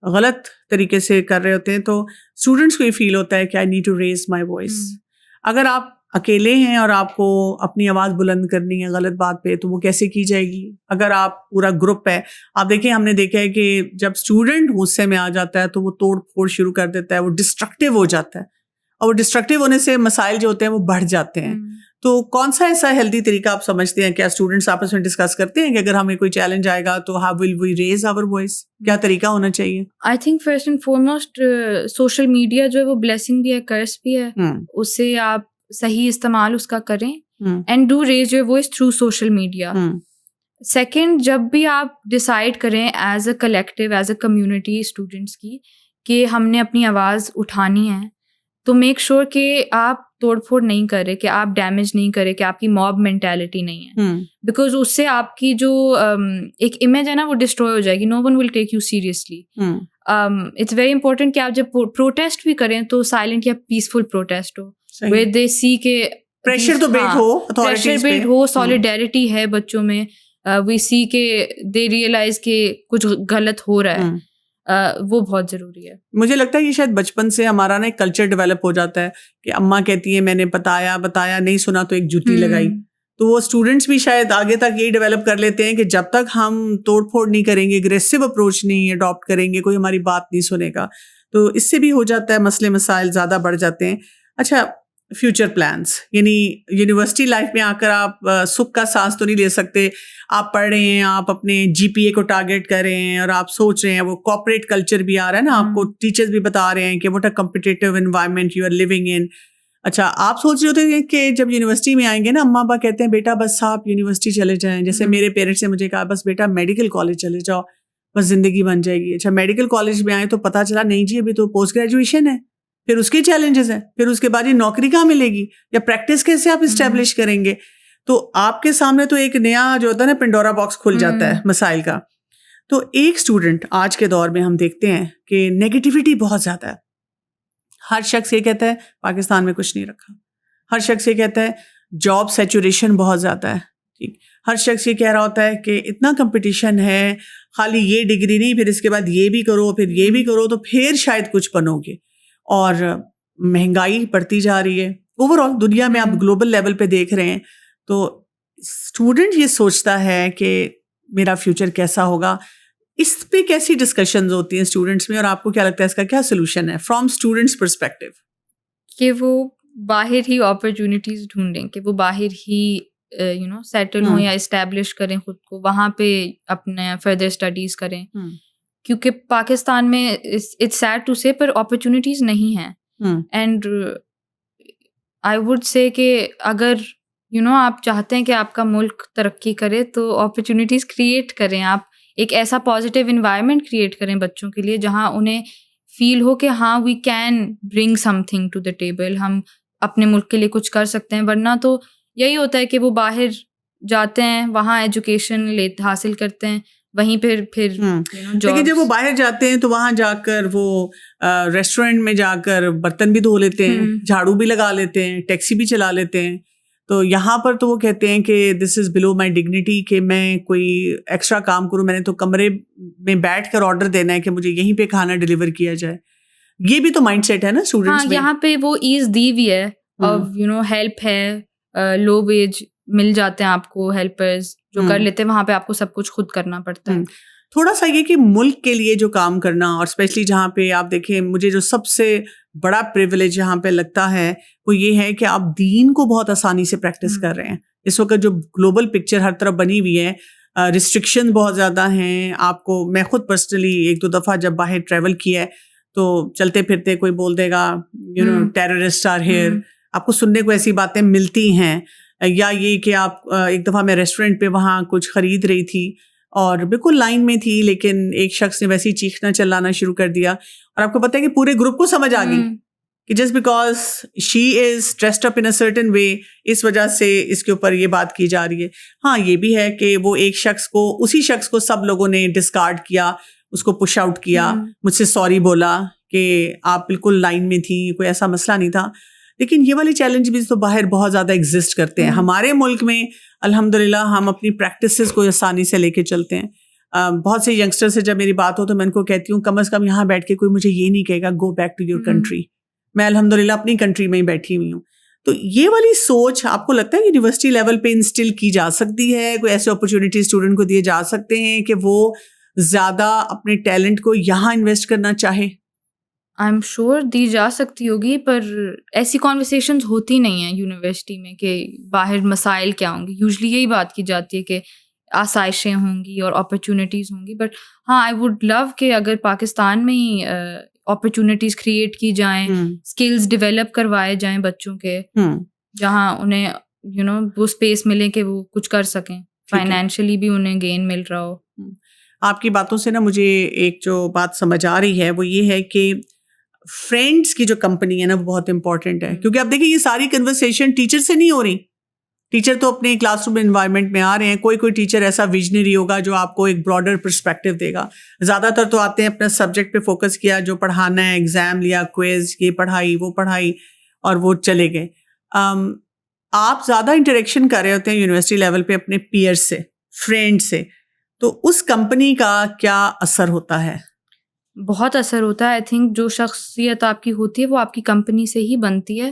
गलत तरीके से कर रहे होते हैं। तो स्टूडेंट्स को ये फील होता है कि I need to raise my voice. अगर आप अकेले हैं और आपको अपनी आवाज़ बुलंद करनी है गलत बात पे, तो वो कैसे की जाएगी? अगर आप पूरा ग्रुप है, आप देखें, हमने देखा है कि जब स्टूडेंट गुस्से में आ जाता है तो वो तोड़ फोड़ शुरू कर देता है, वो डिस्ट्रक्टिव हो जाता है, और वो डिस्ट्रक्टिव होने से मसाइल जो होते हैं वो बढ़ जाते हैं। तो कौन सा ऐसा हेल्दी तरीका आप समझते हैं? क्या स्टूडेंट्स आपस में डिस्कस करते हैं कि अगर हमें कोई चैलेंज आएगा तो how will we raise our voice? क्या तरीका होना चाहिए? I think first and foremost social media जो है वो ब्लेसिंग भी है, कर्स भी है। उससे आप सही इस्तेमाल उसका करें, and do raise your voice through social media. Second, जब भी आप डिसाइड करें as a collective, as a community students की कि हमने अपनी आवाज़ उठानी है, तो मेक श्योर कि आप तोड़फोड़ नहीं करें, कि आप डैमेज नहीं करें, कि आपकी मॉब मेंटालिटी नहीं है, बिकॉज उससे आपकी जो एक इमेज है ना वो डिस्ट्रॉय हो जाएगी। No one will take you seriously. It's very important कि आप जब प्रोटेस्ट भी करें तो साइलेंट या पीसफुल प्रोटेस्ट हो, वेयर दे सी के प्रेशर तो बिल्ड हो, प्रेशर बिल्ड हो, सॉलिडेरिटी है बच्चों में, वी सी के दे रियलाइज के कुछ गलत हो रहा है। वो बहुत ज़रूरी है। मुझे लगता है ये शायद बचपन से हमारा ना एक कल्चर डेवलप हो जाता है कि अम्मा कहती है मैंने बताया नहीं सुना तो एक जूती लगाई। तो वो स्टूडेंट्स भी शायद आगे तक यही डेवलप कर लेते हैं कि जब तक हम तोड़फोड़ नहीं करेंगे, एग्रेसिव अप्रोच नहीं अडॉप्ट करेंगे, कोई हमारी बात नहीं सुनेगा। तो इससे भी हो जाता है, मसले मसाइल ज़्यादा बढ़ जाते हैं। अच्छा, फ्यूचर प्लान्स, यानी यूनिवर्सिटी लाइफ में आकर आप सुख का सांस तो नहीं ले सकते। आप पढ़ रहे हैं, आप अपने जीपीए को टारगेट कर रहे हैं और आप सोच रहे हैं, वो कॉर्पोरेट कल्चर भी आ रहा है ना, आपको टीचर्स भी बता रहे हैं कि what a competitive environment you are living in. अच्छा, आप सोच रहे होते हैं कि जब यूनिवर्सिटी में आएंगे ना, अम्मा पापा कहते हैं बेटा बस आप यूनिवर्सिटी चले जाएं। जैसे मेरे पेरेंट्स ने मुझे कहा बस बेटा मेडिकल कॉलेज चले जाओ, बस जिंदगी बन जाएगी। अच्छा, मेडिकल कॉलेज में आए तो पता चला नहीं जी अभी तो पोस्ट ग्रेजुएशन है, फिर उसके चैलेंजेस हैं, फिर उसके बाद ये नौकरी कहाँ मिलेगी या प्रैक्टिस कैसे आप इस्टेब्लिश करेंगे। तो आपके सामने तो एक नया जो होता है ना पेंडोरा बॉक्स खुल जाता है मसाइल का। तो एक स्टूडेंट आज के दौर में हम देखते हैं कि नेगेटिविटी बहुत ज़्यादा है। हर शख्स ये कहता है पाकिस्तान में कुछ नहीं रखा, हर शख्स ये कहता है जॉब सैचुरेशन बहुत ज़्यादा है, ठीक, हर शख्स ये कह रहा होता है कि इतना कंपटीशन है, खाली ये डिग्री नहीं फिर इसके बाद ये भी करो, फिर ये भी करो तो फिर शायद कुछ बनोगे। और महंगाई बढ़ती जा रही है, ओवरऑल दुनिया में आप ग्लोबल लेवल पे देख रहे हैं। तो स्टूडेंट ये सोचता है कि मेरा फ्यूचर कैसा होगा, इस पे कैसी डिस्कशंस होती हैं स्टूडेंट्स में, और आपको क्या लगता है इसका क्या सोल्यूशन है फ्रॉम स्टूडेंट्स पर्सपेक्टिव? कि वो बाहर ही अपॉर्चुनिटीज ढूंढें, कि वो बाहर ही सेटल हो या इस्टेब्लिश करें खुद को, वहाँ पे अपने फर्दर स्टडीज करें। क्योंकि पाकिस्तान में इट्स सैड टू से, पर अपॉर्चुनिटीज नहीं हैं। एंड आई वुड से कि अगर आप चाहते हैं कि आपका मुल्क तरक्की करे, तो अपॉर्चुनिटीज क्रिएट करें। आप एक ऐसा पॉजिटिव इन्वायरमेंट क्रिएट करें बच्चों के लिए जहाँ उन्हें फील हो कि हाँ, we can bring something to the table, हम अपने मुल्क के लिए कुछ कर सकते हैं। वरना तो यही होता है कि वो बाहर जाते हैं, वहाँ एजुकेशन हासिल करते हैं, वहीं फिर लेकिन जब वो बाहर जाते हैं तो वहाँ जाकर वो रेस्टोरेंट में जाकर बर्तन भी धो लेते हैं, झाड़ू भी लगा लेते हैं, टैक्सी भी चला लेते हैं। तो यहाँ पर तो वो कहते हैं कि this is below my dignity, कि मैं कोई एक्स्ट्रा काम करूँ, मैंने तो कमरे में बैठ कर ऑर्डर देना है कि मुझे यहीं पे खाना डिलीवर किया जाए। ये भी तो माइंडसेट है ना स्टूडेंट्स में। यहाँ पे वो ईज दी हुई है, हेल्प है, लो वेज मिल जाते हैं आपको हेल्पर्स जो कर लेते हैं। वहाँ पे आपको सब कुछ खुद करना पड़ता है। थोड़ा सा ये कि मुल्क के लिए जो काम करना, और स्पेशली जहाँ पे आप देखें, मुझे जो सबसे बड़ा प्रिविलेज यहाँ पे लगता है वो ये है कि आप दीन को बहुत आसानी से प्रैक्टिस कर रहे हैं। इस वक्त जो ग्लोबल पिक्चर हर तरफ बनी हुई है, रिस्ट्रिक्शन बहुत ज़्यादा हैं। आपको, मैं खुद पर्सनली 1-2 दफ़ा जब बाहर ट्रैवल किया है तो चलते फिरते कोई बोल देगा टेररिस्ट आर हियर, आपको सुनने को ऐसी बातें मिलती हैं। या ये कि आप, एक दफ़ा मैं रेस्टोरेंट पे वहाँ कुछ ख़रीद रही थी और बिल्कुल लाइन में थी, लेकिन एक शख्स ने वैसे ही चीखना चिल्लाना शुरू कर दिया, और आपको पता है कि पूरे ग्रुप को समझ आ गई कि just because she is dressed up in a certain way, इस वजह से इसके ऊपर ये बात की जा रही है। हाँ, ये भी है कि वो एक शख्स को, उसी शख्स को सब लोगों ने डिस्कार्ड किया, उसको पुश आउट किया, मुझसे सॉरी बोला कि आप बिल्कुल लाइन में थी, कोई ऐसा मसला नहीं था। लेकिन ये वाली चैलेंज भी तो बाहर बहुत ज़्यादा एग्जिस्ट करते हैं। हमारे मुल्क में अल्हम्दुलिल्लाह हम अपनी प्रैक्टिसेस को आसानी से लेके चलते हैं। बहुत से यंगस्टर से जब मेरी बात हो तो मैं उनको कहती हूँ, कम से कम यहाँ बैठ के कोई मुझे ये नहीं कहेगा go back to your country. मैं अल्हम्दुलिल्लाह अपनी कंट्री में ही बैठी हुई हूँ। तो ये वाली सोच आपको लगता है यूनिवर्सिटी लेवल पे इंस्टिल की जा सकती है? कोई ऐसे अपॉर्चुनिटी स्टूडेंट को दिए जा सकते हैं कि वो ज़्यादा अपने टैलेंट को यहाँ इन्वेस्ट करना चाहे? आई एम श्योर दी जा सकती होगी, पर ऐसी कॉन्वर्सेशंस होती नहीं है यूनिवर्सिटी में कि बाहर मसाइल क्या होंगे। यूजुअली यही बात की जाती है कि आसाइशें होंगी और अपॉर्चुनिटीज़ होंगी। बट हाँ, आई वुड लव कि अगर पाकिस्तान में ही अपॉर्चुनिटीज़ क्रिएट की जाएं, स्किल्स डेवलप करवाए जाएं बच्चों के, जहाँ उन्हें वो स्पेस मिले कि वो कुछ कर सकें, फाइनेंशियली भी उन्हें गेन मिल रहा हो। आपकी बातों से ना मुझे एक जो बात समझ आ रही है वो ये है कि फ्रेंड्स की जो कंपनी है ना वो बहुत इंपॉर्टेंट है। क्योंकि आप देखिए, ये सारी कन्वर्सेशन टीचर से नहीं हो रही। टीचर तो अपने क्लासरूम एनवायरनमेंट में आ रहे हैं, कोई टीचर ऐसा विजनरी होगा जो आपको एक ब्रॉडर पर्सपेक्टिव देगा। ज़्यादातर तो आते हैं, अपने सब्जेक्ट पे फोकस किया, जो पढ़ाना है, एग्ज़ाम लिया, क्विज, ये पढ़ाई वो पढ़ाई, और वो चले गए। आप ज़्यादा इंटरेक्शन कर रहे होते हैं यूनिवर्सिटी लेवल पे अपने पीयर्स से, फ्रेंड से, तो उस कंपनी का क्या असर होता है? बहुत असर होता है। आई थिंक जो शख्सियत आपकी होती है वो आपकी कंपनी से ही बनती है।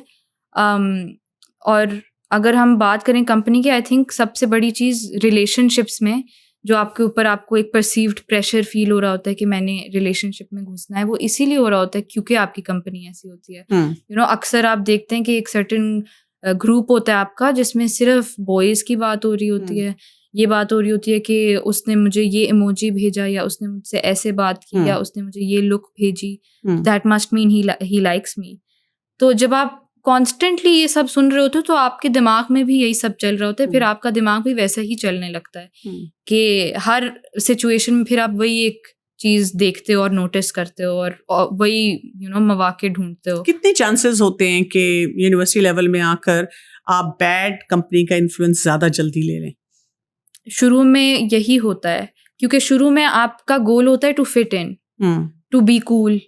और अगर हम बात करें कंपनी की, आई थिंक सबसे बड़ी चीज़ रिलेशनशिप्स में जो आपके ऊपर आपको एक परसीव्ड प्रेशर फील हो रहा होता है कि मैंने रिलेशनशिप में घुसना है, वो इसीलिए हो रहा होता है क्योंकि आपकी कंपनी ऐसी होती है। अक्सर आप देखते हैं कि एक सर्टेन ग्रुप होता है आपका जिसमें सिर्फ बॉयज़ की बात हो रही होती है। ये बात हो रही होती है कि उसने मुझे ये इमोजी भेजा, या उसने मुझसे ऐसे बात की, या उसने मुझे ये लुक भेजी, that must mean he likes me. तो जब आप कॉन्स्टेंटली ये सब सुन रहे होते हो तो आपके दिमाग में भी यही सब चल रहा होता है। फिर आपका दिमाग भी वैसा ही चलने लगता है कि हर सिचुएशन में फिर आप वही एक चीज़ देखते हो और नोटिस करते हो और वही मौके ढूंढते हो। कितने चांसेस होते हैं कि यूनिवर्सिटी लेवल में आकर आप बैड कंपनी का इन्फ्लुएंस ज़्यादा जल्दी ले लें? शुरू में यही होता है, क्योंकि शुरू में आपका गोल होता है to fit in, to be cool,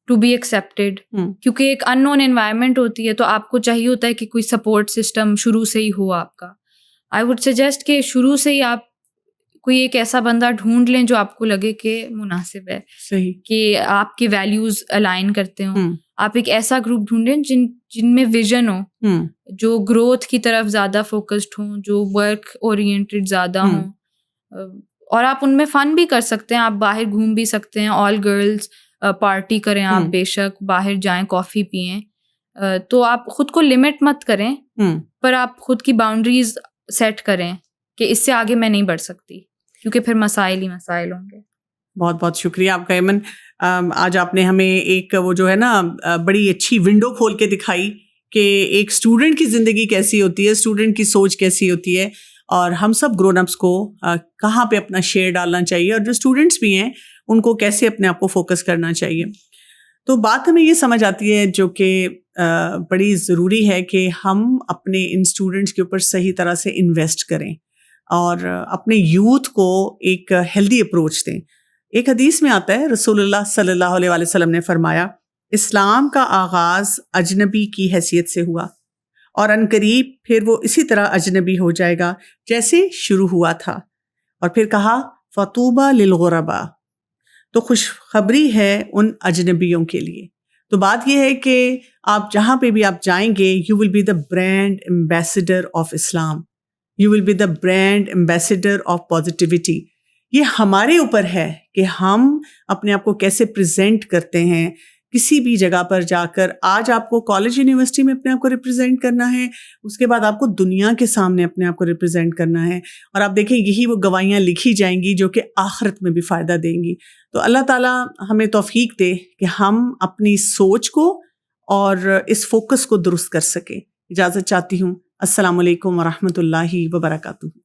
to be accepted. क्योंकि एक अननोन एनवायरनमेंट होती है तो आपको चाहिए होता है कि कोई सपोर्ट सिस्टम शुरू से ही हो आपका। आई वुड सजेस्ट कि शुरू से ही आप कोई एक ऐसा बंदा ढूंढ लें जो आपको लगे कि मुनासिब है, सही, कि आपके वैल्यूज अलाइन करते हो। आप एक ऐसा ग्रुप ढूंढें जिनमें विजन हो, जो ग्रोथ की तरफ ज़्यादा फोकस्ड हो, जो वर्क ओरिएंटेड ज़्यादा हो, और आप उनमें फ़न भी कर सकते हैं। आप बाहर घूम भी सकते हैं, ऑल गर्ल्स पार्टी करें, आप बेशक बाहर जाएं, कॉफ़ी पिएं, तो आप खुद को लिमिट मत करें, हम्म, पर आप खुद की बाउंड्रीज सेट करें कि इससे आगे मैं नहीं बढ़ सकती, क्योंकि फिर मसाइल ही मसाइल होंगे। बहुत बहुत शुक्रिया आपका ऐमन। आज आपने हमें एक वो जो है ना बड़ी अच्छी विंडो खोल के दिखाई कि एक स्टूडेंट की ज़िंदगी कैसी होती है, स्टूडेंट की सोच कैसी होती है, और हम सब ग्रोन अप्स को कहाँ पे अपना शेयर डालना चाहिए, और जो स्टूडेंट्स भी हैं उनको कैसे अपने आप को फोकस करना चाहिए। तो बात हमें ये समझ आती है जो कि बड़ी ज़रूरी है कि हम अपने इन स्टूडेंट्स के ऊपर सही तरह से इन्वेस्ट करें और अपने यूथ को एक हेल्दी अप्रोच दें। एक हदीस में आता है, रसूलुल्लाह सल्लल्लाहु अलैहि वसल्लम ने फरमाया, इस्लाम का आगाज़ अजनबी की हैसियत से हुआ और अनकरीब फिर वो इसी तरह अजनबी हो जाएगा जैसे शुरू हुआ था। और फिर कहा, फ़तूबा लिलगुरबा, तो खुशखबरी है उन अजनबियों के लिए। तो बात यह है कि आप जहाँ पे भी आप जाएंगे, you will be the brand ambassador of Islam, you will be the brand ambassador of positivity. ये हमारे ऊपर है कि हम अपने आप को कैसे प्रेजेंट करते हैं किसी भी जगह पर जाकर। आज आपको कॉलेज यूनिवर्सिटी में अपने आप को रिप्रेजेंट करना है, उसके बाद आपको दुनिया के सामने अपने आप को रिप्रेजेंट करना है, और आप देखें यही वो गवाहियाँ लिखी जाएंगी जो कि आखिरत में भी फ़ायदा देंगी। तो अल्लाह ताला हमें तौफीक दे कि हम अपनी सोच को और इस फोकस को दुरुस्त कर सकें। इजाज़त चाहती हूँ। अस्सलामु अलैकुम वरहमतुल्लाहि वबरकातुहू।